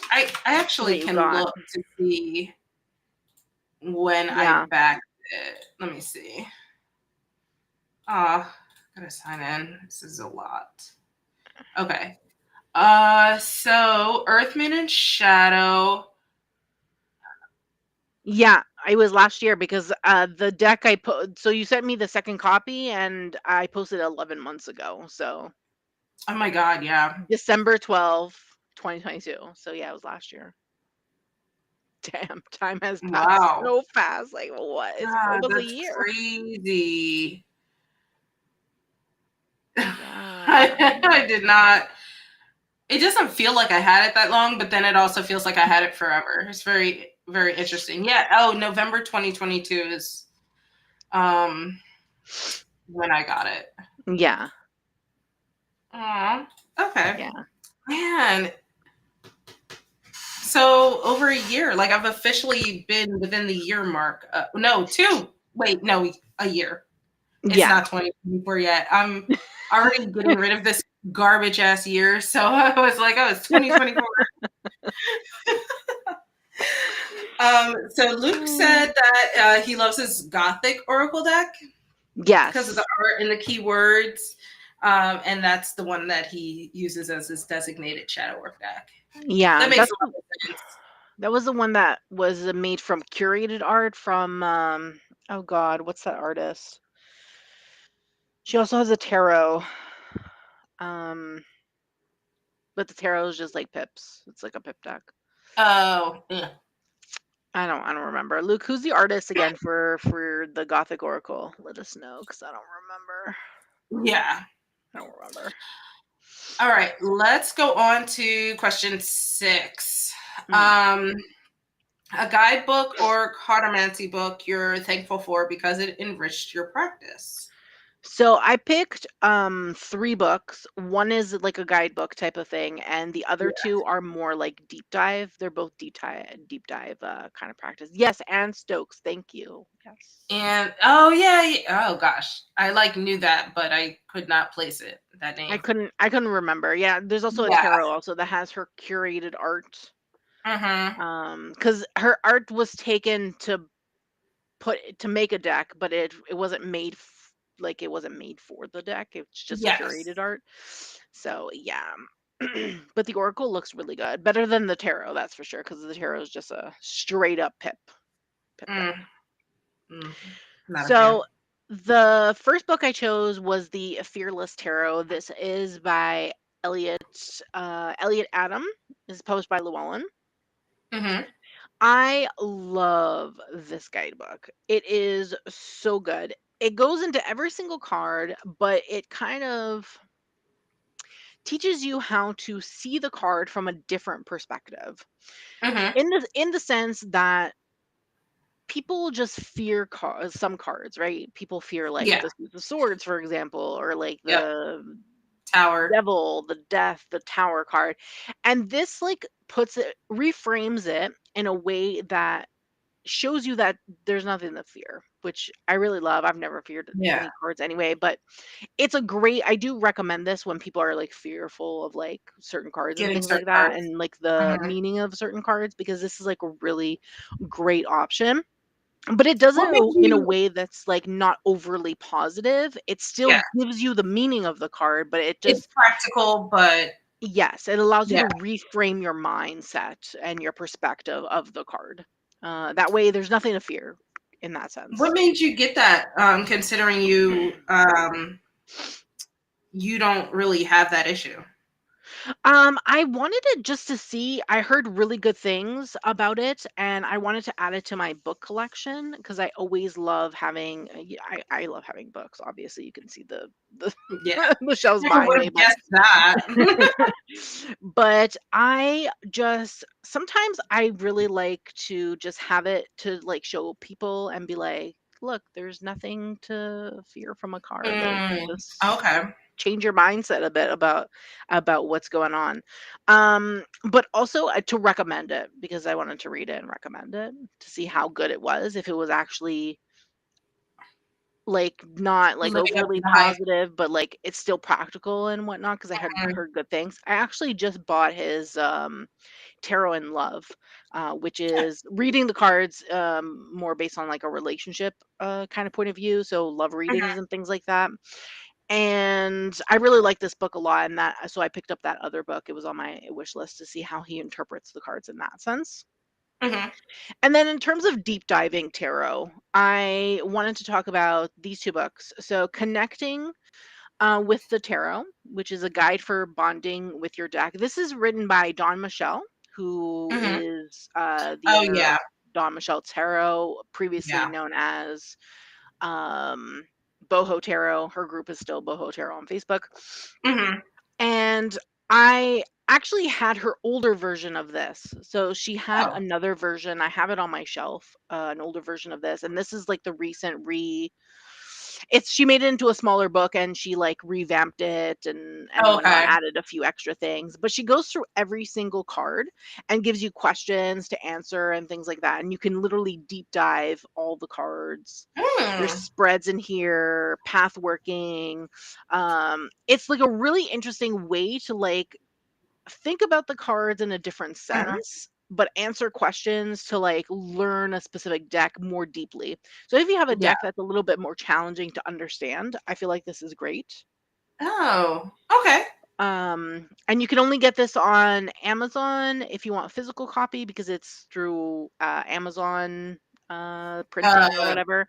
I actually can got. look to see when I Yeah. backed it. Let me see. Ah, gotta sign in. This is a lot. Okay. So Earthman and Shadow. Yeah, it was last year because the deck I put. So you sent me the second copy, and I posted 11 months ago. So Oh my god, yeah. December 12th, 2022. So yeah, it was last year. Damn, time has passed Wow. so fast. Like what? It's God, almost a that's year. crazy. Yeah. I did not. It doesn't feel like I had it that long, but then it also feels like I had it forever. It's very, very interesting. Yeah. Oh, November 2022 is um when I got it. Yeah. Aw. Okay. Yeah. Man. So over a year, like I've officially been within the year mark. No, two. Wait, no, a year. It's Yeah. not 2024 yet. I'm already getting rid of this garbage ass year. So I was like, oh, it's 2024. So Luke Mm. said that he loves his Gothic Oracle deck because of the Yes. art and the keywords. And that's the one that he uses as his designated Shadow Work deck. Yeah. That makes a lot of sense. That was the one that was made from curated art from oh god, what's that artist? She also has a tarot. Um but the tarot is just like pips. It's like a pip deck. Oh, yeah. I don't remember. Luke, who's the artist again for the Gothic Oracle? Let us know cuz I don't remember. Yeah. I don't remember. All right. Let's go on to question 6. Mm. A guidebook or cartomancy book you're thankful for because it enriched your practice. So I picked 3 books. One is like a guidebook type of thing, and the other Yeah. 2 are more like deep dive. They're both deep dive kind of practice. Yes, Anne Stokes. Thank you. Yes. And oh yeah, oh gosh, I like knew that, but I could not place it. That name. I couldn't remember. Yeah, there's also a Yeah. tarot also that has her curated art. Mm-hmm. Cuz her art was taken to make a deck, but it wasn't made like it wasn't made for the deck. It's just Yes. curated art. So yeah. But the oracle looks really good. Better than the tarot, that's for sure, because the tarot is just a straight up pip deck. Mm, mm, not a fan. So the first book I chose was the Fearless Tarot. This is by Elliot Adam. This is published by Llewellyn. Mm-hmm. I love this guidebook. It is so good. It goes into every single card, but it kind of teaches you how to see the card from a different perspective. Mm-hmm. In the sense that people just fear some cards, right? People fear like Yeah. the Suit of Swords, for example, or like Yep. the Tower. devil, the death, the tower card. And this like puts it, reframes it in a way that shows you that there's nothing to fear, which I really love. I've never feared Yeah. any cards anyway, but it's a great, I do recommend this when people are like fearful of like certain cards and Getting things like certain that cards. and like the Mhm. meaning of certain cards, because this is like a really great option. But it does it What made in a you way that's like not overly positive. It Yeah, still gives you the meaning of the card, but it it's just, practical, but yes, it allows you yeah. to reframe your mindset and your perspective of the card. That way, there's nothing to fear in that What sense. made you get that, considering you don't really have that issue? I wanted it just to see. I heard really good things about it, and I wanted to add it to my book collection because I always love having. I love having books. Obviously, you can see the Yeah. the shelves Never behind would me, have guessed that. but I just sometimes I really like to just have it to like show people and be like, look, there's nothing to fear from a card. Like Mm, just okay. change your mindset a bit about what's going on. But also to recommend it because I wanted to read it and recommend it to see how good it was, if it was actually like not like Living up to overly the hype. positive, but like it's still practical and whatnot. Because I had Mhm. heard good things. I actually just bought his Tarot in Love, which is reading the cards more based on like a relationship kind of point of view. So love readings Mhm, and things like that. And I really like this book a lot, and that so I picked up that other book. It was on my wish list to see how he interprets the cards in that sense. mhm, And then in terms of deep diving tarot, I wanted to talk about these two books. So Connecting with the Tarot, which is a guide for bonding with your deck. This is written by Don Michelle, who mhm. is the Oh, owner of yeah, Don Michelle Tarot, previously yeah. known as um, Boho Tarot. Her group is still Boho Tarot on Facebook. Mhm. And I actually had her older version of this. So she had Oh, another version. I have it on my shelf, an older version of this. And this is like the recent it's she made it into a smaller book and she like revamped it and whatnot, okay. added a few extra things. But she goes through every single card and gives you questions to answer and things like that. And you can literally deep dive all the cards. There's Mm. spreads in here, path working. It's like a really interesting way to like think about the cards in a different Mhm. sense, but answer questions to like learn a specific deck more deeply. So if you have a Yeah. deck that's a little bit more challenging to understand, I feel like this is great. Oh, okay. And you can only get this on Amazon if you want a physical copy because it's through Amazon printing or Uh, whatever.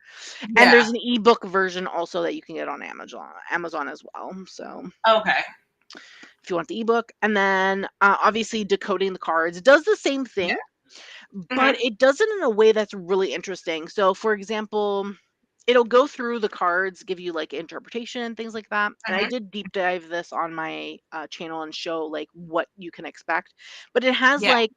And yeah. there's an ebook version also that you can get on Amazon as well. So Okay. if you want the ebook, and then obviously decoding the cards does the same Yeah. thing, but Mhm, it does it in a way that's really interesting. So, for example, it'll go through the cards, give you like interpretation, things like that. And I mhm. did deep dive this on my channel and show like what you can expect. But it has Yeah. like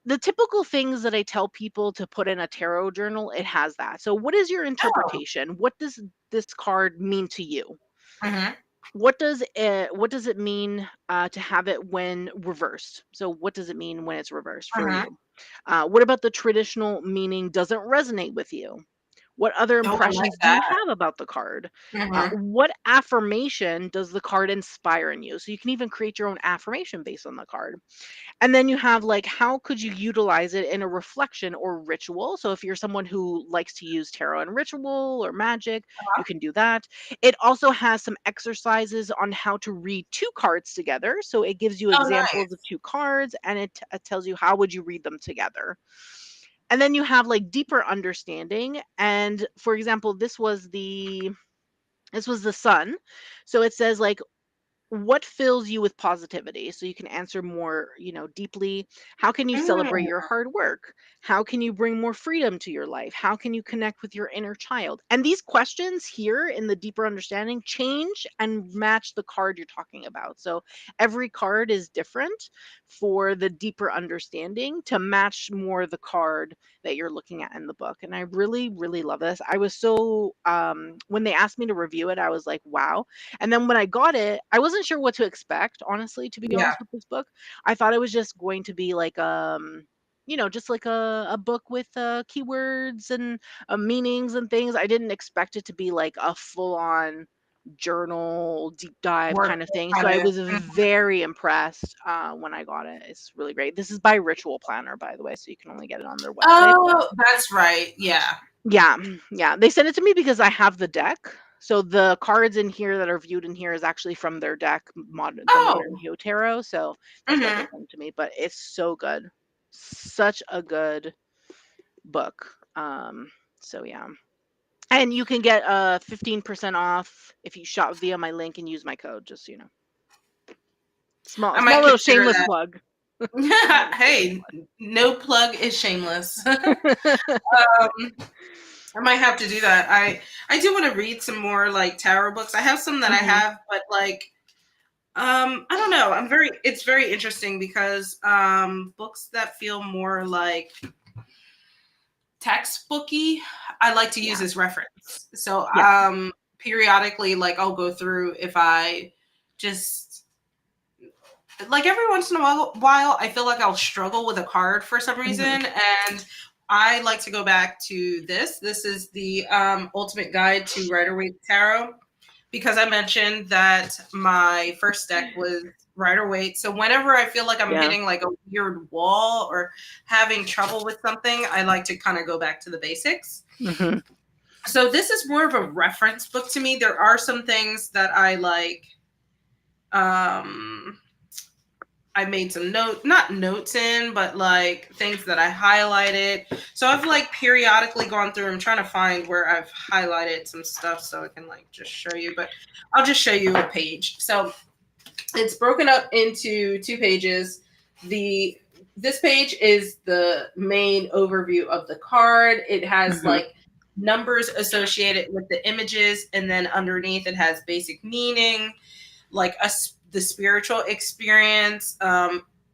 the typical things that I tell people to put in a tarot journal. It has that. So, what is your Oh. interpretation? What does this card mean to you? Mhm, What does it mean to have it when reversed? So what does it mean when it's reversed for mhm. you? What about the traditional meaning doesn't resonate with you? What other Oh, I like impressions do you that. have about the card? Mhm. What affirmation does the card inspire in you? So you can even create your own affirmation based on the card. And then you have like, how could you utilize it in a reflection or ritual? So if you're someone who likes to use tarot and ritual or magic, you Uh-huh. can do that. It also has some exercises on how to read two cards together. So it gives you Oh, examples of nice. two cards and it tells you how would you read them together. And then you have like deeper understanding. And for example, this was the sun. So it says like what fills you with positivity, so you can answer more deeply. How can you celebrate Mm, your hard work? How can you bring more freedom to your life? How can you connect with your inner child? And these questions here in the deeper understanding change and match the card you're talking about. So every card is different for the deeper understanding to match more the card that you're looking at in the book. And I really really love this. I was so when they asked me to review it, I was like, wow. And then when I got it, I wasn't wasn't sure what to expect, honestly, to be Yeah. honest with this book. I thought it was just going to be like just like a book with keywords and meanings and things. I didn't expect it to be like a full on journal deep dive Work kind of thing. So kind I of. was very impressed when I got it. It's really great. This is by Ritual Planner, by the way, so you can only get it on their website. Oh, that's right. Yeah. Yeah, yeah. They sent it to me because I have the deck. So the cards in here that are viewed in here is actually from their deck, the Modern Oh. Neo Tarot. So that's why they Hmm. sent it to me. But it's so good, such a good book. So yeah, and you can get 15% off if you shop via my link and use my code. Just so you know, I small might little consider shameless that. plug. Small little shameless Hey, no plug is shameless. plug. I might have to do that. I do want to read some more like tarot books. I have some that I Hmm. have, but like I don't know. It's very interesting because books that feel more like textbooky, I like to use Yeah, as reference. So yeah. periodically like I'll go through if I just like every once in a while I feel like I'll struggle with a card for some reason, Hmm. and I like to go back to this is the ultimate guide to Rider-Waite tarot, because I mentioned that my first deck was Rider-Waite. So whenever I feel like I'm Yeah. hitting like a weird wall or having trouble with something, I like to kind of go back to the basics. Hmm. So this is more of a reference book to me. There are some things that I like um I made some not notes in, but like things that I highlighted. So I've like periodically gone through. I'm trying to find where I've highlighted some stuff so I can like just show you, but I'll just show you a page. So it's broken up into two pages. This page is the main overview of the card. It has Hmm. like numbers associated with the images, and then underneath it has basic meaning, like the spiritual experience,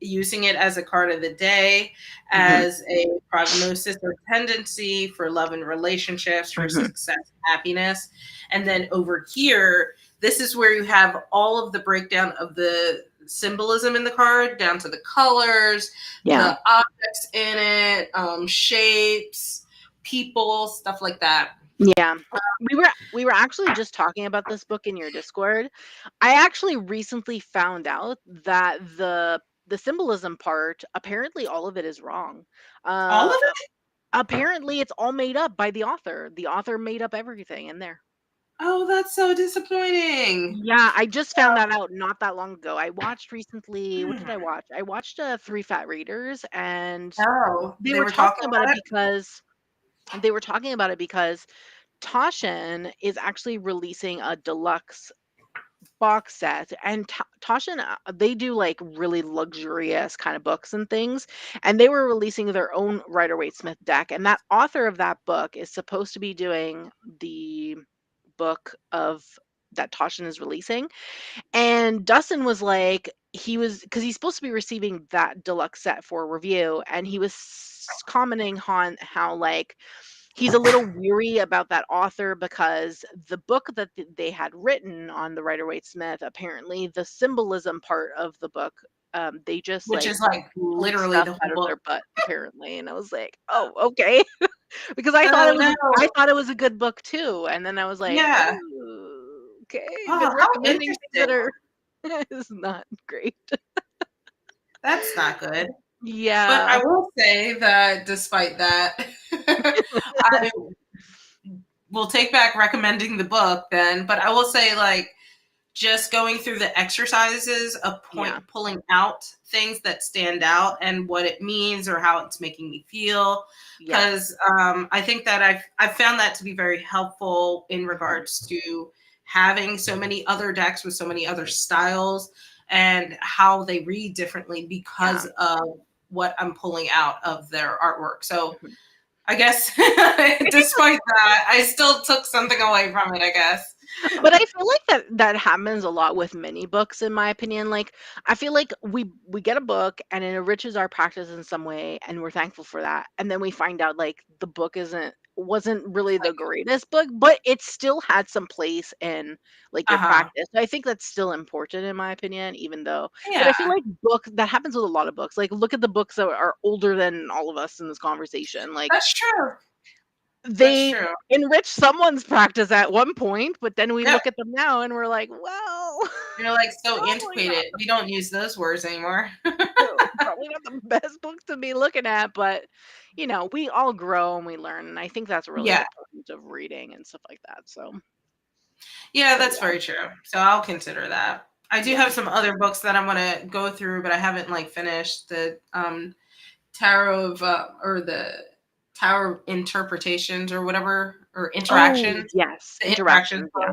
using it as a card of the day, Hmm. as a prognosis or tendency for love and relationships, for Hmm. success, happiness. And then over here, this is where you have all of the breakdown of the symbolism in the card, down to the colors, Yeah. the objects in it, shapes, people, stuff like that. Yeah. We were actually just talking about this book in your Discord. I actually recently found out that the symbolism part, apparently all of it is wrong. All of Uh it? apparently it's all made up by the author. The author made up everything in there. Oh, that's so disappointing. Yeah, I just found that out not that long ago. I watched recently, what did I Hmm. watch? I watched Three Fat Readers, and Oh, they they were were talking talking about it about it? because they were talking about it because Toshin is actually releasing a deluxe box set, and Toshin, they do like really luxurious kind of books and things, and they were releasing their own Rider-Waite Smith deck, and that author of that book is supposed to be doing the book of that Toshin is releasing. And Dustin was like, he was, because he's supposed to be receiving that deluxe set for review, and he was commenting on how like he's a little weary about that author because the book that they had written on the Rider-Waite Smith, apparently the symbolism part of the book, they just Which like is like pulled literally stuff the out whole of their book. butt apparently, and I was like, oh, okay. Because I thought Oh it was I no. thought it was a good book too, and then I was like, Yeah. oh, okay, been Oh, how recommending things that interesting. are is not great. That's not good. But Yeah. I will say that despite that, I will take back recommending the book then. But I will say, like, just going through the exercises of Yeah. pulling out things that stand out and what it means or how it's making me feel, Yeah. because I think that I've found that to be very helpful in Mhm. regards to having so many other decks with so many other styles and how they read differently Yeah. because of what I'm pulling out of their artwork. So Mhm. I guess I think despite that, I still took something away from it, I guess. But I feel like that happens a lot with many books, in my opinion. Like, I feel like we get a book and it enriches our practice in some way, and we're thankful for that. And then we find out like the book isn't wasn't really the Like, greatest book, but it still had some place in like your uh-huh. practice. So I think that's still important in my opinion, even though, but Yeah, I feel like book that happens with a lot of books. Like look at the books that are older than all of us in this conversation. Like that's true. That's they true. enrich someone's practice at one point, but then we Yep. look at them now and we're like, well, You're like so probably not antiquated. We don't use those words anymore. probably not the best book to be looking at, but we all grow and we learn. And I think that's really Yeah. the point of reading and stuff like that. So, Yeah, but that's yeah, very true. So I'll consider that. I do yeah. have some other books that I want to go through, but I haven't like finished the tarot of or the tower interpretations or whatever or Oh, interactions. yes, The interactions interactions. Yeah.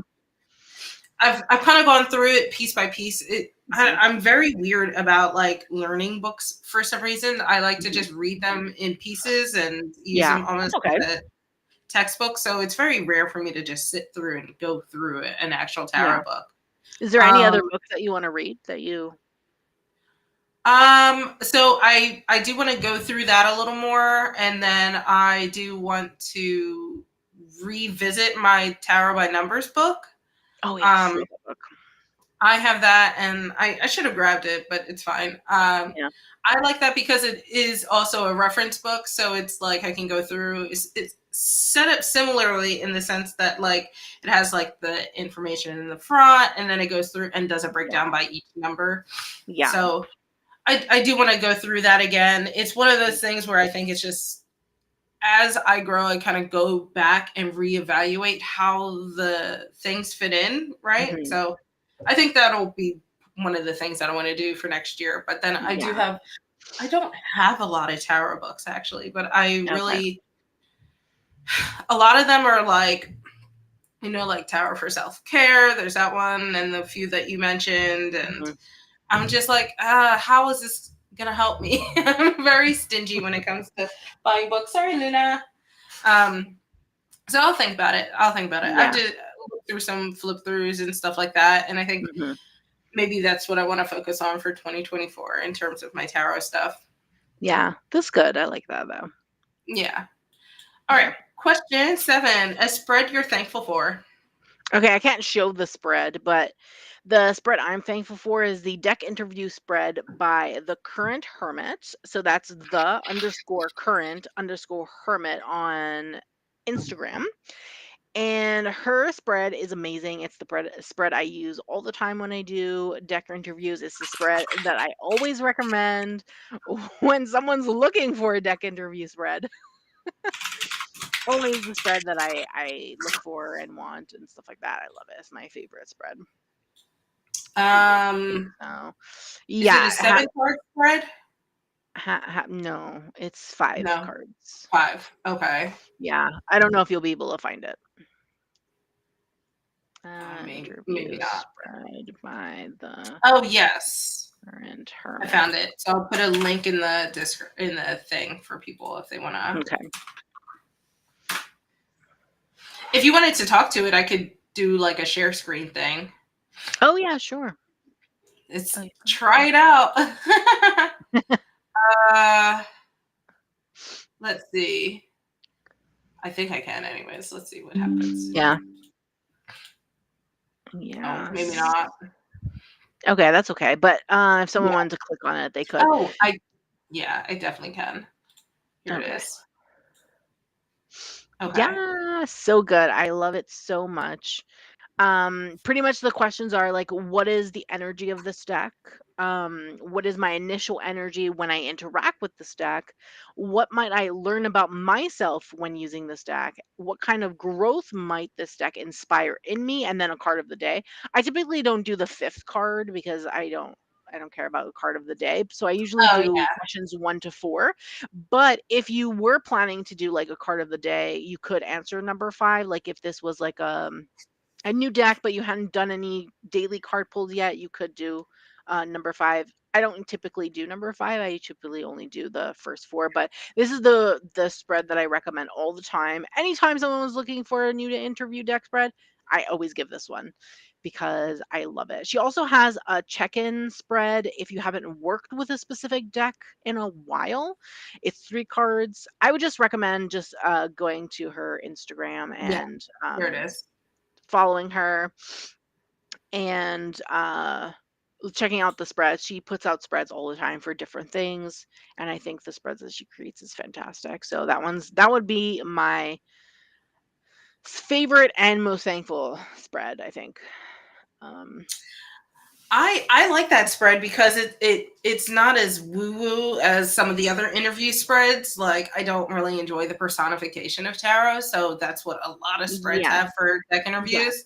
I've kind of gone through it piece by piece. Mhm, I'm very weird about like learning books for some reason. I like to mhm. just read them in pieces and use Yeah, them that's almost okay. like a textbook. So it's very rare for me to just sit through and go through an actual Yeah. tarot book. Is there any other Um, books that you wanna read that you so I do want to go through that a little more, and then I do want to revisit my Tarot by Numbers book. Oh, yes, Um, love that book. I have that, and I should have grabbed it, but it's fine. Yeah, I like that because it is also a reference book, so it's like I can go through. It's set up similarly in the sense that like it has like the information in the front, and then it goes through and does a yeah, breakdown by each number. yeah. So I do want to go through that again. It's one of those things where I think it's just as I grow, I kind of go back and reevaluate how the things fit in, right? Mhm. So I think that'll be one of the things that I want to do for next year. But then Yeah, I don't have a lot of tarot books actually, but I okay. really, a lot of them are like, like Tarot for Self Care. There's that one, and the few that you mentioned. And Mhm. I'm just like, how is this gonna help me? I'm very stingy when it comes to buying books. Sorry, Luna. Um, so I'll think about it. I'll think about it. I Yeah, did look through some flip throughs and stuff like that, and I think mhm. maybe that's what I want to focus on for 2024 in terms of my tarot stuff. Yeah, that's good, I like that, though. Yeah. All Yeah. right. Question 7. A spread you're thankful for. Okay, I can't show the spread, but the spread I'm thankful for is the deck interview spread by the current hermit. So that's the underscore current underscore hermit on Instagram. And her spread is amazing. It's the spread I use all the time when I do deck interviews. It's the spread that I always recommend when someone's looking for a deck interview spread. Always the spread that I look for and want and stuff like that. I love it. It's my favorite spread. Um, So, is it a yeah, 7 card spread? no, it's 5 No, cards. 5. Okay. Yeah, I don't know if you'll be able to find it. Maybe Interview not. spread by the Oh yes, current I hermit. found it. So I'll put a link in the in the thing for people if they want to. Okay. If you wanted to talk to it, I could do like a share screen thing. Oh, yeah, sure. It's Oh, yeah. try it out. uh, let's see. I think I can, anyways. Let's see what happens. Yeah. Oh, maybe Yes. not. Okay, that's okay. But if someone Yeah. wanted to click on it, they could. Oh, yeah, I definitely can. Here it Okay. is. Okay. Yeah, so good. I love it so much. Pretty much the questions are like, what is the energy of this deck? What is my initial energy when I interact with this deck? What might I learn about myself when using this deck? What kind of growth might this deck inspire in me? And then a card of the day. I typically don't do the fifth card because I don't care about the card of the day. So I usually Oh do yeah. questions 1 to 4. But if you were planning to do like a card of the day, you could answer number 5. Like if this was like a new deck, but you hadn't done any daily card pulls yet, you could do number 5. I don't typically do number 5. I typically only do the first 4, but this is the spread that I recommend all the time. Anytime someone was looking for a new to interview deck spread, I always give this one because I love it. She also has a check-in spread if you haven't worked with a specific deck in a while. It's 3 cards. I would just recommend just going to her Instagram Yeah, and here it is. following her and checking out the spreads. She puts out spreads all the time for different things, and I think the spreads that she creates is fantastic. So that would be my favorite and most thankful spread, I think. Um, I like that spread because it's not as woo woo as some of the other interview spreads. Like I don't really enjoy the personification of tarot, so that's what a lot of spreads yeah, have for deck yeah, interviews.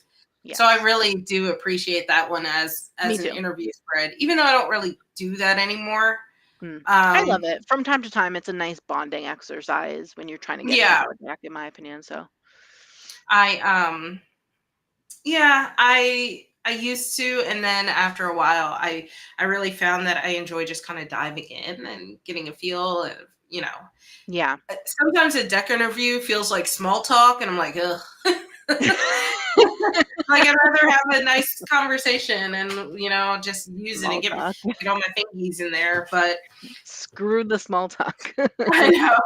So I yes. really do appreciate that one Me as an too. interview spread, even though I don't really do that anymore. I love Um, it. From time to time, it's a nice bonding exercise when you're trying to get to yeah, know a deck, in my opinion. So I yeah, I used to, and then after a while, I really found that I enjoy just kind of diving in and getting a feel of, you know. yeah. Sometimes a deck interview feels like small talk, and I'm like, ugh. Like I'd rather have a nice conversation and just use it and Small talk. get all my thingies in there. But Screw the small talk. I know.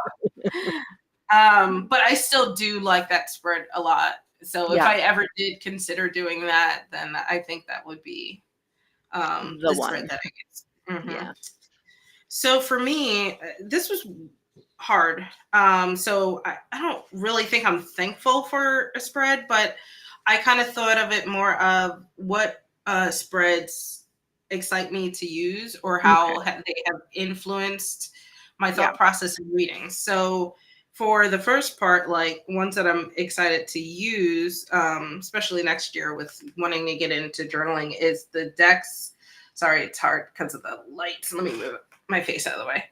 But I still do like that spread a lot. So if Yeah, I ever did consider doing that, then I think that would be the the spread one. that I guess. Hmm. Yeah. So for me, this was hard. So I don't really think I'm thankful for a spread, but I kind of thought of it more of what spreads excite me to use or Okay. how they have influenced my Yeah. thought process in reading. So for the first part, like ones that I'm excited to use, especially next year with wanting to get into journaling, is the decks. Sorry, it's hard because of the lights. Let me move my face out of the way.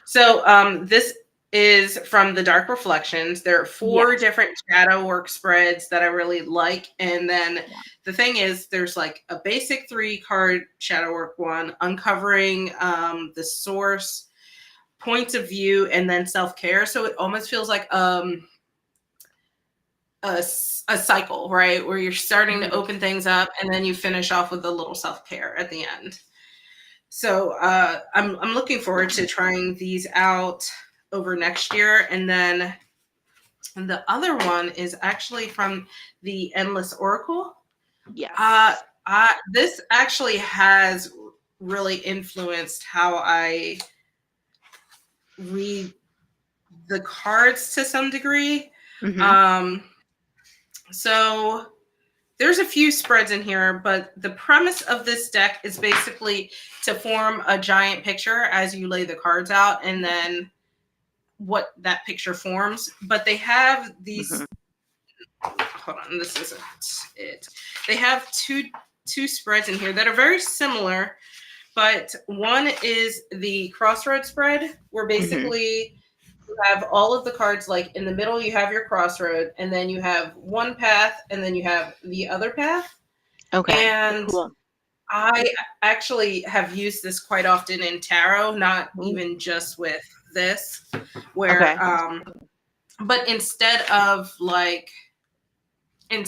So this is from the Dark Reflections. There are 4 Yes. different shadow work spreads that I really like. And then Yeah. the thing is, there's like a basic 3-card shadow work one, uncovering the source, points of view, and then self-care. So it almost feels like a cycle, right? Where you're starting to Mhm. open things up and then you finish off with a little self-care at the end. So I'm looking Yeah. forward to trying these out over next year. And then the other one is actually from the Endless Oracle. Uh, Yes. this actually has really influenced how I read the cards to some degree. Mhm. Um, so there's a few spreads in here, but the premise of this deck is basically to form a giant picture as you lay the cards out and then what that picture forms. But they have Mhm. these, hold on, this isn't it. They have two spreads in here that are very similar, but one is the crossroad spread, where Mhm. basically you have all of the cards, like in the middle you have your crossroad, and then you have one path, and then you have the other path. Okay. And Cool. I actually have used this quite often in tarot, not Ooh. even just with this, where Okay. but instead of like in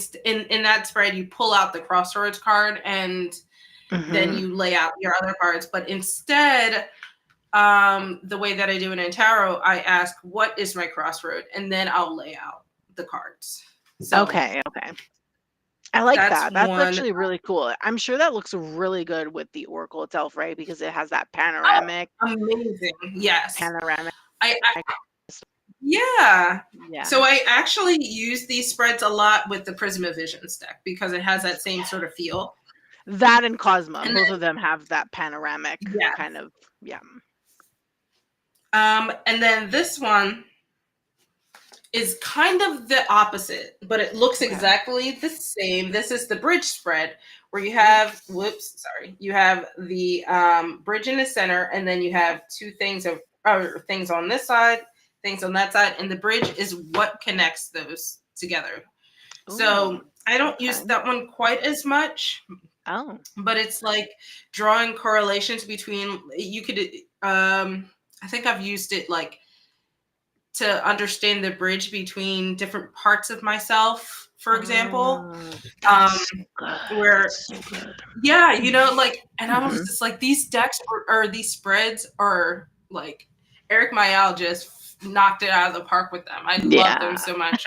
that spread you pull out the crossroads card and then Mhm. you lay out your other cards, but instead the way that I do it in tarot, I ask what is my crossroad and then I'll lay out the cards. So Okay. Okay. I like that's that. That's one. actually really cool. I'm sure that looks really good with the oracle itself, right? Because it has that Oh, amazing. Yes. panoramic. I Yeah. Yeah. So I actually use these spreads a lot with the Prism of Visions deck because it has that same sort of feel. That and Cosma, And both of them have that panoramic then, yeah. kind of, yeah. And then this one is kind of the opposite, but it looks Okay. exactly the same. This is the bridge spread where you Ooh. have, whoops, sorry, you have the bridge in the center, and then you have two things of things on this side, things on that side, and the bridge is what connects those together. Ooh. So I don't Okay. use that one quite as much, Oh. but it's like drawing correlations between you could I think I've used it like to understand the bridge between different parts of myself. for example. Um, That's so good. where That's so good. yeah, you know, like, and I was Mhm. just like, these decks or these spreads are like, Eric Mayal just knocked it out of the park with them. I love them Yeah. so much.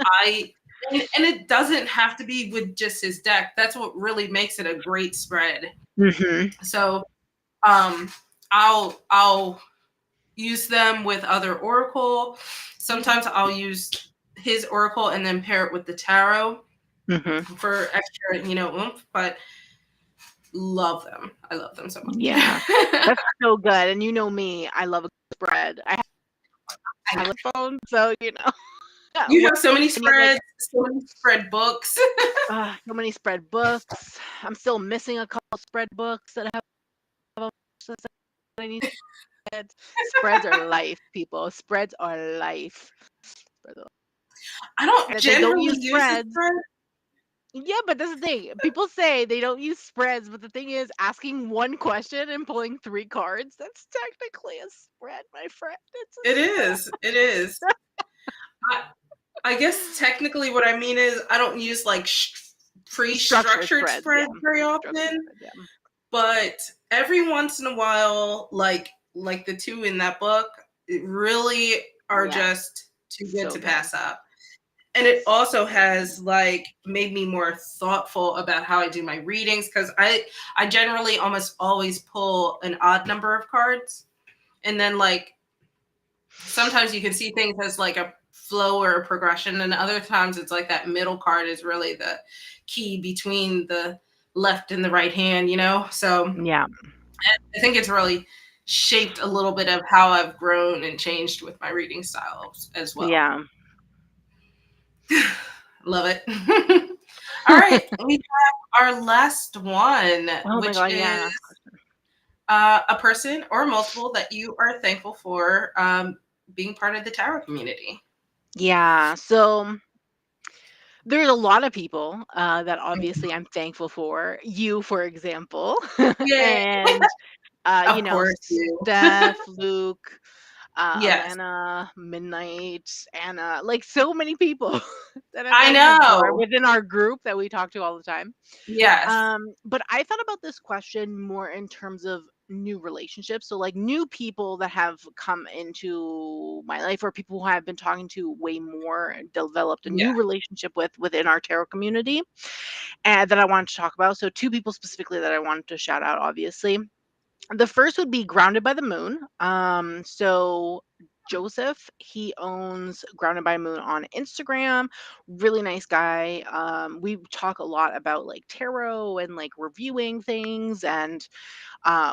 I and it doesn't have to be with just his deck. That's what really makes it a great spread. Mhm. So I'll use them with other oracle. Sometimes I'll use his oracle and then pair it with the tarot Mhm. for extra, oomph. But love them. I love them so Yeah. much. That's so good. And you know me, I love a spread. I have a phone, so You what have so many any of like spreads, so many spread books. so many spread books. I'm still missing a couple spread books that have that I need to get. Spreads are life, people. Spreads are life. Spreads are- I don't And if they don't generally use use the spreads, spread. yeah, but that's the thing. People say they don't use spreads, but the thing is, asking one question and pulling 3 cards, that's technically a spread, my friend. It's a It spread. is. It is. I, I guess technically what I mean is I don't use like Structured pre-structured spreads, yeah. spreads very Structured often, spreads, yeah. but every once in a while, like the two in that book, it really are Yeah, just too good so to good. pass up. And it also So good. has like made me more thoughtful about how I do my readings, because I generally almost always pull an odd number of cards, and then like sometimes you can see things as like a flow or a progression, and other times it's like that middle card is really the key between the left and the right hand, So Yeah, I think it's really shaped a little bit of how I've grown and changed with my reading styles as well. yeah. Love it. All right, we have our last one, Oh my which god, is yeah. a person or multiple that you are thankful for being part of the tarot community. Yeah, so there's a lot of people that obviously I'm thankful for. You, for example, Yay! and Of course you. Steph, Luke, Yes, Alana, Midnight, Anna, like so many people that I'm I thankful for know. within our group that we talk to all the time. Yes. But I thought about this question more in terms of new relationships. So like new people that have come into my life or people who I've been talking to way more and developed a Yeah. new relationship with within our tarot community and that I wanted to talk about. So two people specifically that I wanted to shout out, obviously. The first would be Grounded by the Moon. So Joseph, he owns Grounded by Moon on Instagram. Really nice guy. We talk a lot about like tarot and like reviewing things, and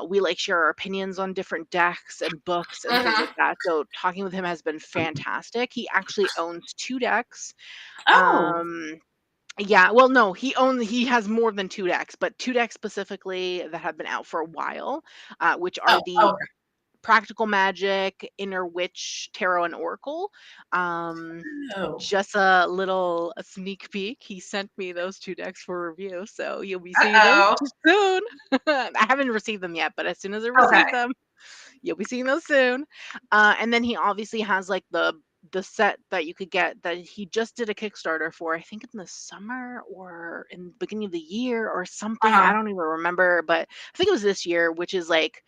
we like share our opinions on different decks and books and things Mhm. like that. So talking with him has been fantastic. He actually owns 2 decks. Oh. Um, yeah, well, no, he has more than 2 decks, but 2 decks specifically that have been out for a while, which Oh, are the okay. Practical Magic, Inner Witch, Tarot, and Oracle. Um, Oh. just a sneak peek. He sent me those 2 decks for review, so you'll be seeing those Uh-oh. soon. I haven't received them yet, but as soon as I Okay. receive them, you'll be seeing those soon. And then he obviously has like the set that you could get that he just did a Kickstarter for, I think in the summer or in the beginning of the year or something. I Uh-huh. don't even remember, but I think it was this year, which is like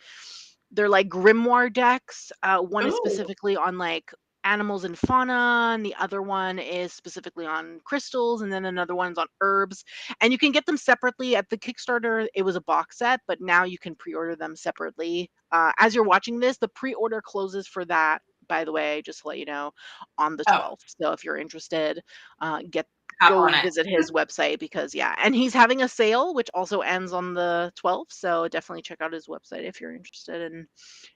they're like grimoire decks. One is Ooh. specifically on like animals and fauna, and the other one is specifically on crystals, and then another one's on herbs. And you can get them separately at the Kickstarter. It was a box set, but now you can pre-order them separately. As you're watching this, the pre-order closes for that, by the way, just to let you know, on the Oh, 12th. So if you're interested, get hop go on it. visit his website because yeah, and he's having a sale which also ends on the 12th. So definitely check out his website if you're interested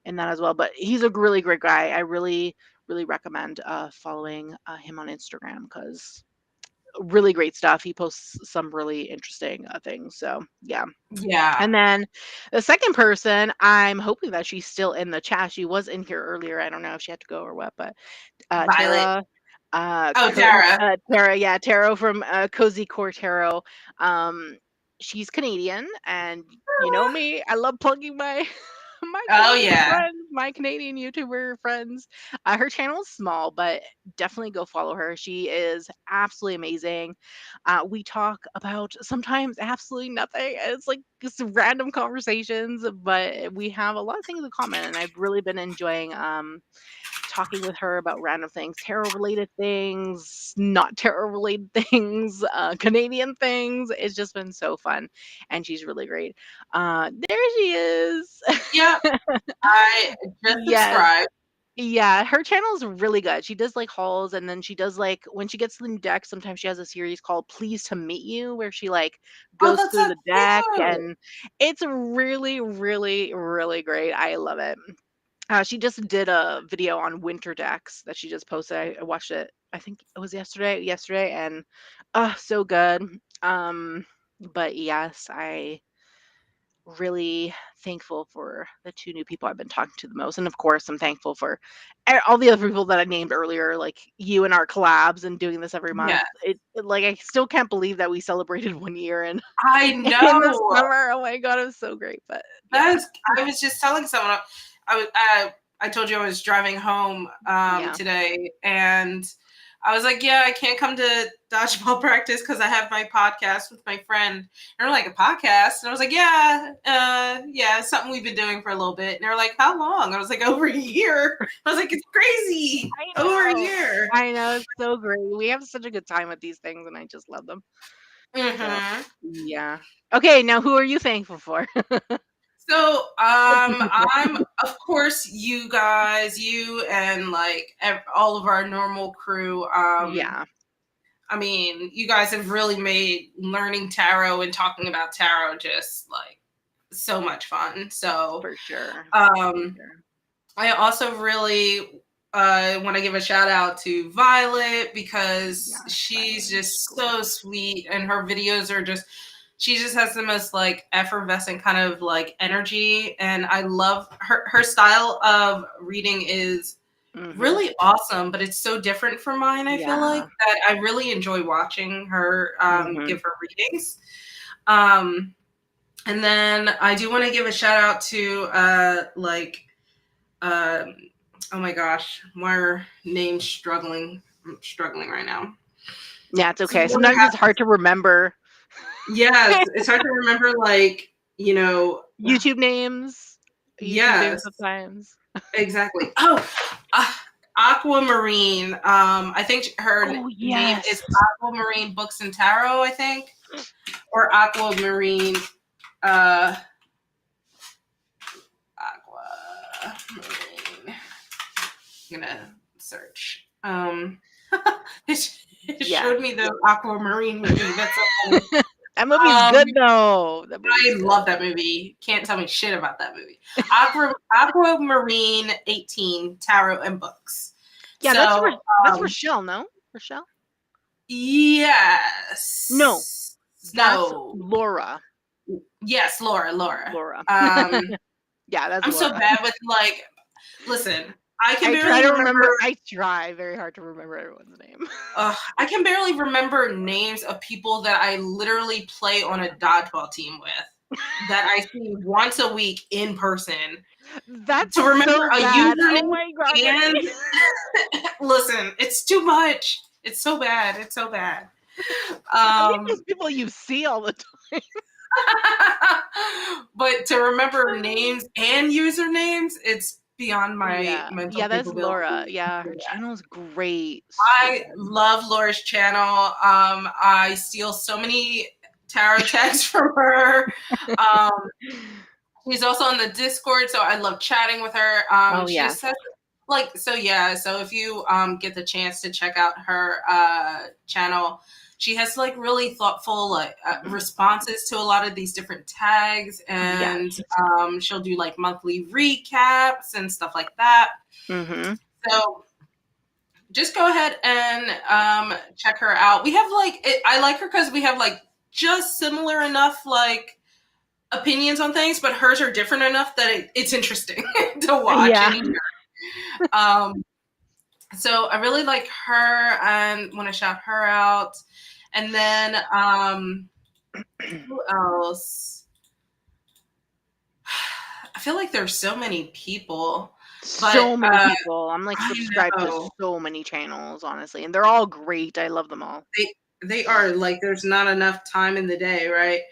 in that as well. But he's a really great guy. I really recommend following him on Instagram because really great stuff. He posts some really interesting things. So yeah. Yeah. And then the second person, I'm hoping that she's still in the chat. She was in here earlier. I don't know if she had to go or what, but Violet. Tara, Oh, Tara. Tara, yeah, Tarot from Cozy Core Tarot. Um, she's Canadian, and you know me, I love plugging my Oh yeah. My Canadian YouTuber friends. Her channel is small, but definitely go follow her. She is absolutely amazing. We talk about sometimes absolutely nothing. It's like just random conversations, but we have a lot of things in common, and I've really been enjoying talking with her about random things, tarot related things, not tarot related things, Canadian things. It's just been so fun, and she's really great. There she is. Yep. I just Yes. subscribed. Yeah, her channel is really good. She does like hauls, and then she does like when she gets to the new deck, sometimes she has a series called Pleased to Meet You, where she like Oh, goes that's through so the deck, cute. and it's really, really, really great. I love it. She just did a video on winter decks that she just posted. I watched it. I think it was yesterday, and so good. But yes, I really thankful for the two new people I've been talking to the most, and of course, I'm thankful for all the other people that I named earlier, like you and our collabs and doing this every Yeah, month. Like I still can't believe that we celebrated 1 year in I in the know. summer. Oh my god, it was so great. But yeah, That's. I was just telling someone. I was. I told you I was driving home yeah. today, and I was like, "Yeah, I can't come to dodgeball practice because I have my podcast with my friend." And they're like, "A podcast?" And I was like, "Yeah, yeah, something we've been doing for a little bit." And they're like, "How long?" I was like, "Over a year." I was like, "It's crazy, I over a know. year." I know, it's so great. We have such a good time with these things, and I just love them. So, Hmm. yeah. Okay, now who are you thankful for? So, I'm of course you guys, you and like all of our normal crew. Yeah, I mean, you guys have really made learning tarot and talking about tarot just like so much fun. So, for sure. For um, sure. I also really want to give a shout out to Violet because Yes, she's Violet. just so Gorgeous. sweet and her videos are just she just has the most like effervescent kind of like energy and I love her style of reading is Mhm. really awesome, but it's so different from mine. I feel like Yeah. that I really enjoy watching her Mhm. give her readings. Um, and then I do want to give a shout out to um, oh my gosh, why are names struggling? I'm struggling right now. Yeah, it's This is okay. what Sometimes it's hard happens. to remember Yes, it's hard to remember, like YouTube names. YouTube names yes, sometimes. exactly. Oh, uh, Aquamarine. I think her Oh, name is yes. Aquamarine Books and Tarot. I think, or Aquamarine. Uh, Aquamarine. I'm gonna search. It Yeah. showed me the Aquamarine movie. That's so funny. That movie's Um, good though. That movie's I good. love that movie. Can't tell me shit about that movie. Aquamarine 18 Tarot and Books. Yeah, So, that's um, Rochelle, no? Rochelle? No, yes. that's No. Laura. Yes, Laura, Laura. Laura. Um, Yeah, that's I'm so Laura. bad with like, listen, I can barely I try very hard to remember everyone's name. I can barely remember names of people that I literally play on a dodgeball team with that I see once a week in person. That's To remember so a bad. Oh username my god, and Brittany. listen, it's too much. It's so bad. It's so bad. At least Um, those people you see all the time. but to remember names and usernames, it's beyond my Yeah. mental Yeah, that's Laura. capability. Yeah, her channel's great. So I good. love Laura's channel. I steal so many tarot texts from her. Um, she's also on the Discord, so I love chatting with her. Oh She yeah. just has like so yeah. So if you get the chance to check out her channel, she has like really thoughtful like responses to a lot of these different tags, and Yes. she'll do like monthly recaps and stuff like that. Mhm. So just go ahead and check her out. We have like I like her because we have like just similar enough like opinions on things, but hers are different enough that it's interesting to watch Yeah. and hear. Um, so I really like her and want to shout her out. And then who else? I feel like there's so many people, but So many people. I'm like I subscribed to know so many channels, honestly, and they're all great. I love them all. they are like there's not enough time in the day, right?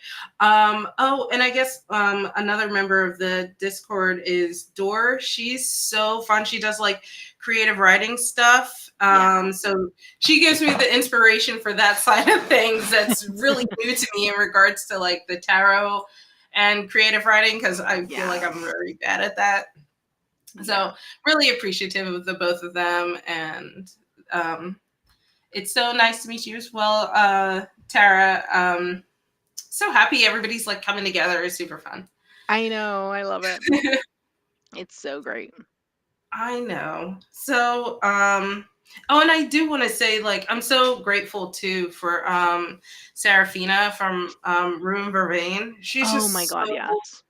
Oh, and I guess another member of the Discord is Dor. She's so fun. She does like creative writing stuff. Yeah. So she gives me the inspiration for that side of things that's really new to me in regards to like the tarot and creative writing, because I feel like Yeah. I'm very bad at that. So really appreciative of the both of them, and it's so nice to meet you as well, Tara. So happy everybody's like coming together. It's super fun. I know. I love it. It's so great. I know. So, oh, and I do want to say, like, I'm so grateful too for Serafina from Room Vervain. She's Oh my just God, so yes.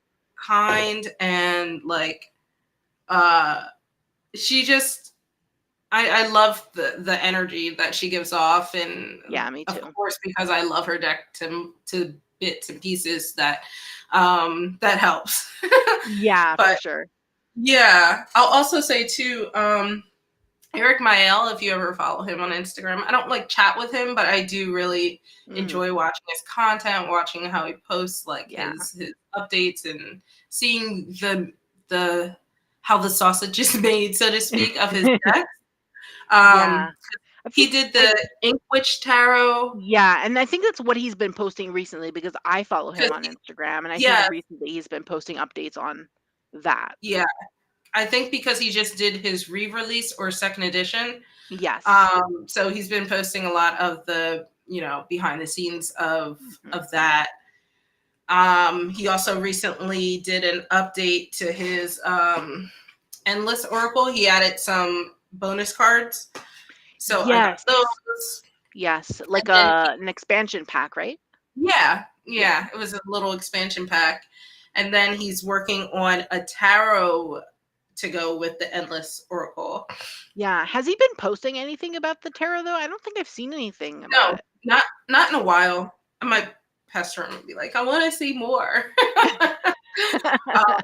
kind, and like, uh, she just I love the energy that she gives off, and Yeah, me of too. course because I love her deck to bits and pieces, that that helps. Yeah, for But sure. yeah, I'll also say too, Eric Mael, if you ever follow him on Instagram, I don't like chat with him, but I do really Mm, enjoy watching his content, watching how he posts like yeah. his updates, and seeing the how the sausage is made, so to speak, of his deck. Yeah. Um, I he think did I the Ink Witch Tarot. Yeah, and I think that's what he's been posting recently because I follow him 'Cause on Instagram, and I think yeah, recently he's been posting updates on that. yeah. I think because he just did his re-release or second edition. Yes. So he's been posting a lot of the, behind the scenes Mhm. of that. He also recently did an update to his Endless Oracle. He added some bonus cards. So I got Yes. those. Yes, like And then an expansion pack, right? yeah, Yeah. yeah, it was a little expansion pack. And then he's working on a tarot to go with the Endless Oracle. Yeah. Has he been posting anything about the tarot though? I don't think I've seen anything about No, it. not in a while. I might pester him and be like, I want to see more. uh,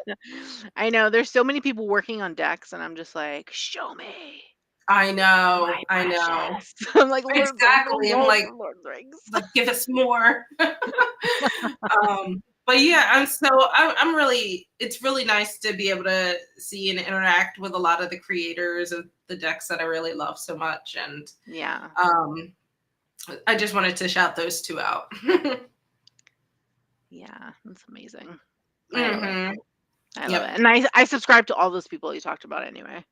I know there's so many people working on decks, and I'm just like, show me I know, my I know. precious. I'm like Lord of the Rings, Exactly. I'm Lord like, of the Rings. give us more. But yeah, I'm really, it's really nice to be able to see and interact with a lot of the creators of the decks that I really love so much. And Yeah. um, I just wanted to shout those two out. Yeah, that's amazing. I love it. hmm I love Yep. it. And I subscribe to all those people you talked about anyway.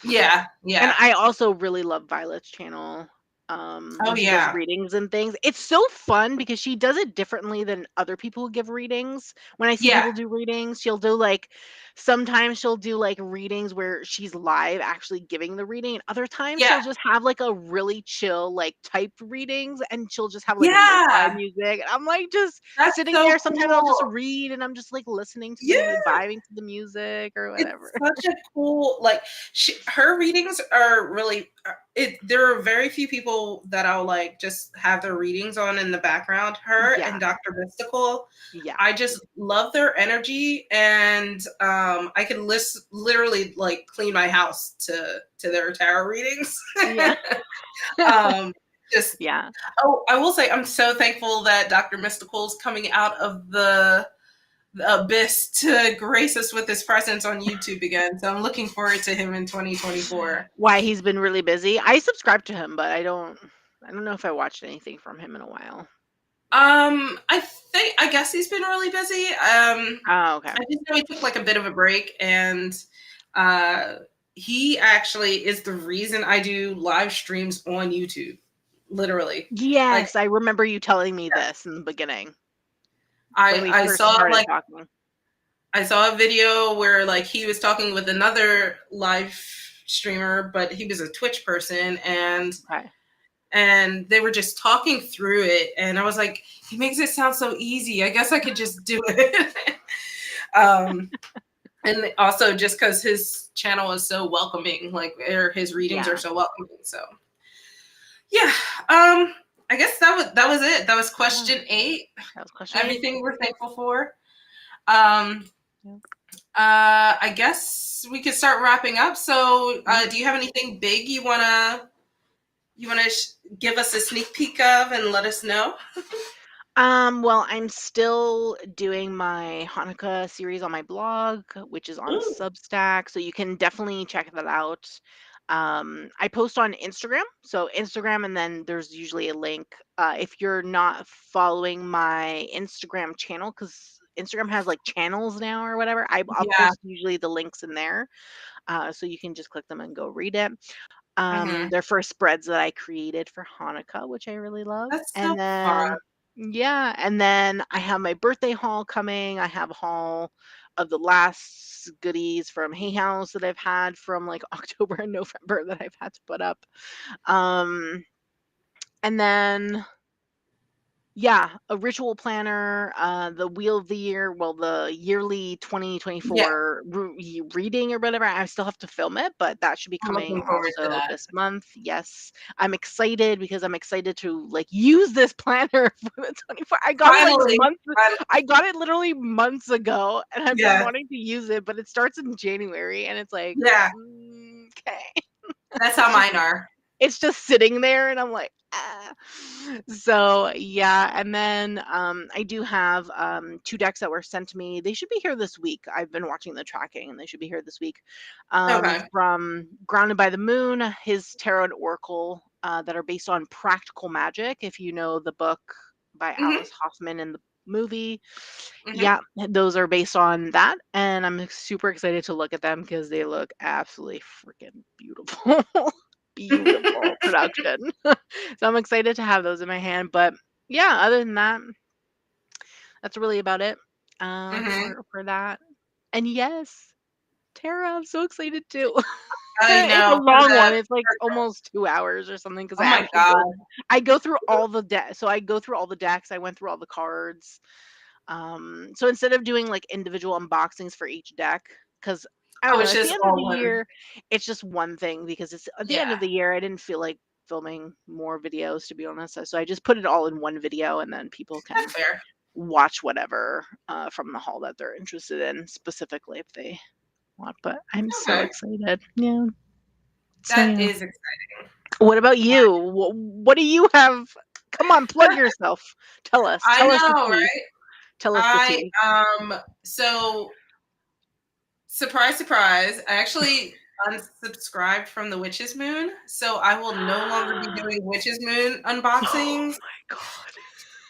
Yeah. And Yeah. I also really love Violet's channel, Oh when she does yeah. readings and things. It's so fun because she does it differently than other people who give readings. When I see Yeah. people do readings, she'll do like sometimes she'll do like readings where she's live actually giving the reading, and other times Yeah. she'll just have like a really chill like typed readings, and she'll just have like lo-fi Yeah. music. And I'm like just That's sitting so there. Sometimes I'll just cool. read and I'm just like listening to Yeah. vibing to the music or whatever. It's such a cool, like, her readings are really there are very few people that I'll like just have their readings on in the background. Her Yeah. and Dr. Mystical, Yeah. I just love their energy, and I can literally like clean my house to their tarot readings. Yeah. um just Yeah. Oh, I will say I'm so thankful that Dr. Mystical's coming out of the abyss to grace us with his presence on YouTube again. So I'm looking forward to him in 2024. Why, he's been really busy? I subscribe to him, but I don't know if I watched anything from him in a while. I guess he's been really busy. Oh, okay. I just know he took like a bit of a break, and uh, he actually is the reason I do live streams on YouTube. Literally, like Yes, I remember you telling me this in the beginning when we I first saw started like talking. I saw a video where like he was talking with another live streamer, but he was a Twitch person, Okay. and they were just talking through it, and I was like, he makes it sound so easy. I guess I could just do it. um and also just because his channel is so welcoming, like, or his readings are Yeah. so welcoming. So yeah, I guess that was it. That was Yeah. question 8. That was question 8. Everything we're thankful for. um Yeah. I guess we could start wrapping up. So, do you have anything big you wanna give us a sneak peek of and let us know? Well, I'm still doing my Hanukkah series on my blog, which is on Ooh, Substack, so you can definitely check that out. I post on Instagram, so Instagram, and then there's usually a link. If you're not following my Instagram channel, because Instagram has like channels now or whatever, I'll yeah. post usually the links in there, so you can just click them and go read it. Hmm. They're for spreads that I created for Hanukkah, which I really love. That's so And fun. then yeah, and then I have my birthday haul coming. I have a haul of the last goodies from Hay House that I've had from like October and November that I've had to put up. Um, and then yeah, a ritual planner, the wheel of the year, well, the yearly Yeah, 2024 reading or whatever. I still have to film it, but that should be I'm coming looking forward to also that. this month. Yes, I'm excited because I'm excited to like use this planner for the 24. I got it like Finally, months. I finally. got it literally months ago, and I've been Yeah, wanting to use it, but it starts in January, and it's like, yeah. okay. That's how It's just mine are. it's just sitting there and I'm like, ah. So yeah, and then I do have two decks that were sent to me. They should be here this week. I've been watching the tracking and they should be here this week. Okay. From Grounded by the Moon, his tarot and oracle that are based on practical magic. If you know the book by Hmm. Alice Hoffman and the movie, Hmm. yeah, those are based on that, and I'm super excited to look at them because they look absolutely freaking beautiful. Beautiful production. So I'm excited to have those in my hand, but yeah, other than that, that's really about it, Hmm. for that. And yes, Tara, I'm so excited too. I It's a know for long one, the. it's like almost 2 hours or something because Oh my god. I go through all the decks. So I go through all the decks, I went through all the cards. So instead of doing like individual unboxings for each deck, because I don't Oh, know, it's at the just end of the all one. year, it's just one thing because it's at the end of Yeah, the year, I didn't feel like filming more videos to be honest. So I just put it all in one video and then people that's can fair. watch whatever from the haul that they're interested in specifically if they want. But I'm so Okay, excited. Yeah. So that yeah. is exciting. What about you? What do you have? Come on, plug yourself. Tell us. I Tell us the know, tea. right? Tell us the I tea. so surprise, surprise. I actually unsubscribed from the Witch's Moon, so I will no longer be doing Witch's Moon Oh unboxings. my god.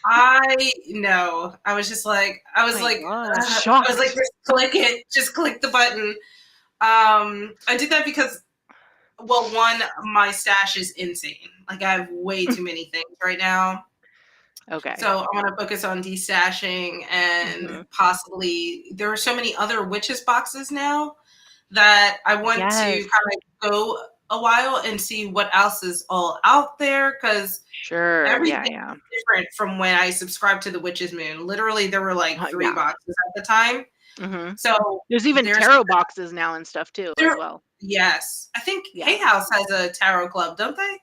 I know. I was My like, god. I was like, Shocked. just click it, just click the button. I did that because, well, one, my stash is insane. Like I have way too many things right now. Okay. So I want to focus on destashing and Mhm. possibly there are so many other witches boxes now that I want to Yes. kind of go a while and see what else is all out there because Sure. everything Yeah, yeah. is different from when I subscribed to the Witch's Moon. Literally, there were like three Yeah. boxes at the time. Mhm. So There's even there's tarot boxes now and stuff too as there. well. Yes, I think Hay Yeah. House has a tarot club, don't they?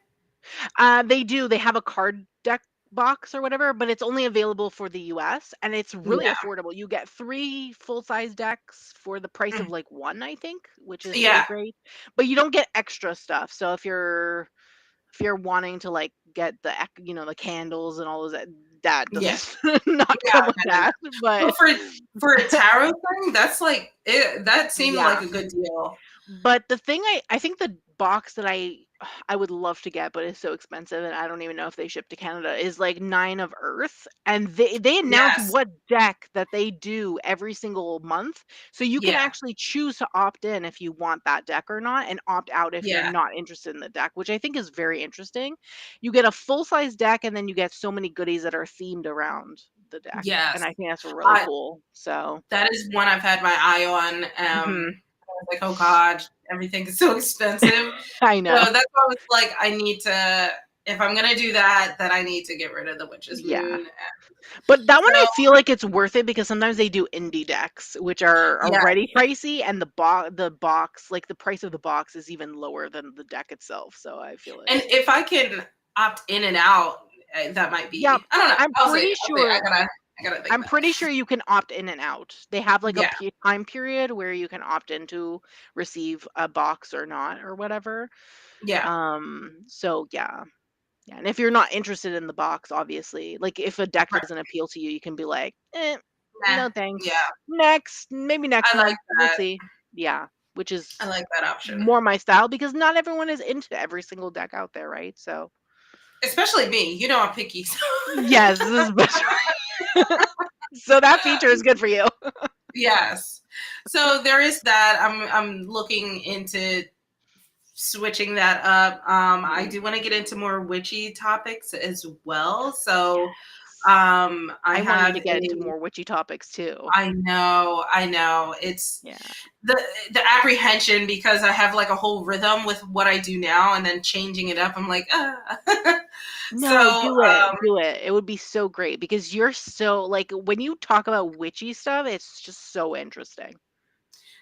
They do. They have a card deck box or whatever, but it's only available for the US and it's really Yeah, affordable. You get 3 full-size decks for the price of mm, like 1, I think, which is really yeah, great. But you don't get extra stuff. So if you're wanting to like get the the candles and all of that, that yeah, does not yeah. come with No, no, no. that. But But for a tarot thing, that's like it. That seemed like yeah. a good deal. But the thing I think the box that I would love to get, but it's so expensive, and I don't even know if they ship to Canada, is like 9 of Earth, and they announce Yes, what deck that they do every single month, so you can yeah, actually choose to opt in if you want that deck or not, and opt out if you're yeah, not interested in the deck, which I think is very interesting. You get a full-size deck, and then you get so many goodies that are themed around the deck, and yes. I think that's really I cool. So, That is one I've had my eye on. mhm, I was like, oh God, everything is so expensive. I So know. that's why I was like, I need to, if I'm gonna do that, then I need to get rid of the Witch's Yeah. Moon. But that one So I feel like it's worth it because sometimes they do indie decks, which are yeah, already pricey, and the box, like the price of the box is even lower than the deck itself. So I feel and like if I can opt in and out, that might yeah, be. I don't know. I'm I'll see. pretty I'll see. I sure gotta. I gotta think I'm about it. pretty sure you can opt in and out. They have like a Yeah, time period where you can opt in to receive a box or not or whatever. yeah, So yeah. Yeah, and if you're not interested in the box, obviously, like if a deck right. doesn't appeal to you, you can be like, Nah, no yeah, thanks. Next, maybe next I like month, we'll that. see. Yeah, which I is like that option. more my style because not everyone is into every single deck out there, right? So Especially me. You know I'm picky. So yes, this is best. So that feature is good for you. yes. So there is that. I'm looking into switching that up. I do want to get into more witchy topics as well. So I I want you to have get into a more witchy topics too. I know. It's Yeah. the apprehension because I have like a whole rhythm with what I do now and then changing it up. I'm like, No, so do it. Do it. It would be so great because you're so like when you talk about witchy stuff, it's just so interesting.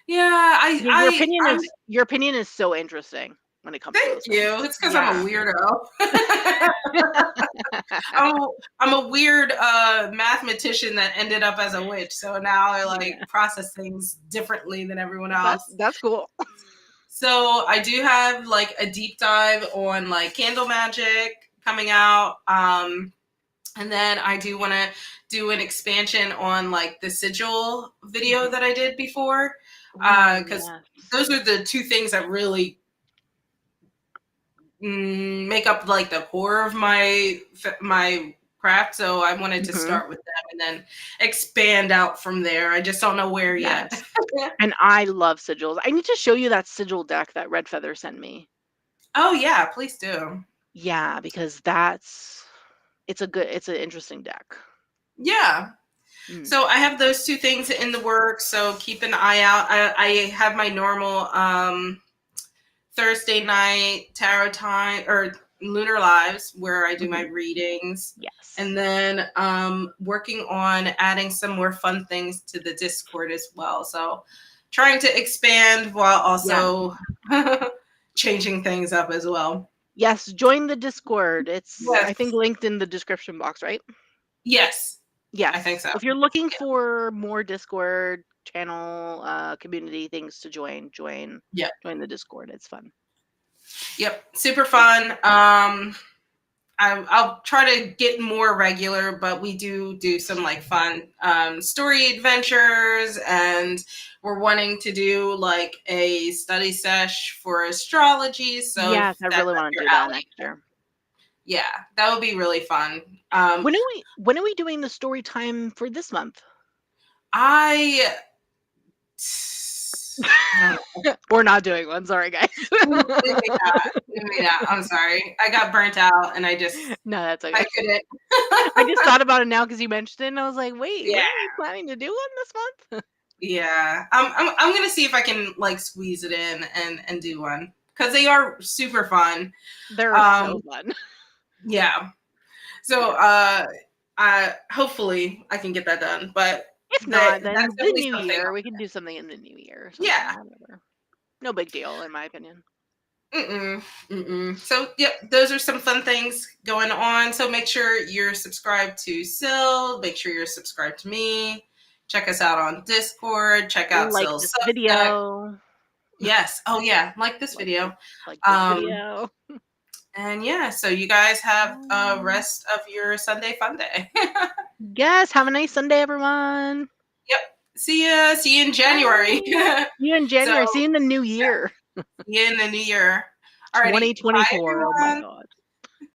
yeah, Yeah, your opinion is so interesting when it comes to thank those things. you. It's because I'm a Yeah. weirdo. I'm I'm a weird mathematician that ended up as a witch. So now I like Yeah. process things differently than everyone That's else. that's cool. So I do have like a deep dive on like candle magic coming out. And then I do want to do an expansion on like the sigil video Mhm. that I did before. Ooh, Because yes. those are the two things that really make up like the core of my craft. So I wanted to Mhm. start with them and then expand out from there. I just don't know where yet. Yes. And I love sigils. I need to show you that sigil deck that Red Feather sent me. Oh yeah, please do. Yeah, because it's an interesting deck. Yeah. Mm. So I have those two things in the works. So keep an eye out. I have my normal Thursday night tarot time or lunar lives where I do my Mhm. readings. Yes. And then working on adding some more fun things to the Discord as well. So trying to expand while Yeah. also changing things up as well. Yes, join the Discord. It's Yes. I think linked in the description box, right? Yes. I think Yes. so. If you're looking Yeah. for more Discord channel, community things to Yeah. join the Discord. It's fun. Yep. Super Yeah. fun. I'll try to get more regular, but we do some like fun story adventures, and we're wanting to do like a study sesh for astrology. So Yes, if I that's really up want to your do that alley, next year. yeah, that would be really fun. Um, When are we doing the story time for this month? I I don't know. We're not doing one. Sorry, guys. Maybe not. Maybe not. I'm sorry. I got burnt out, and No, that's I okay. couldn't. I just thought about it now because you mentioned it, and I was like, wait, Yeah. weren't we planning to do one this month? Yeah, I'm gonna see if I can like squeeze it in and do one because they are super fun. They're Um, so fun. yeah. So Yeah. I hopefully I can get that done, but If that not, that's then the definitely new something. year, we can do something in the new year or Yeah. something, whatever. No big deal, in my opinion. Mm-mm, mm-mm. So yep, those are some fun things going on. So make sure you're subscribed to Sil. Make sure you're subscribed to me. Check us out on Discord. Check out Like Sil's this Substack. video. Yes. Oh yeah, like this Like video. this like this Um, video. And yeah, so you guys have a Um, rest of your Sunday fun day. yes, have a nice Sunday, everyone. Yep. See ya. See you in January. Bye. See you in So January. See you in the new year. see you in the new year. Alrighty. Bye 2024. Oh my everyone. god.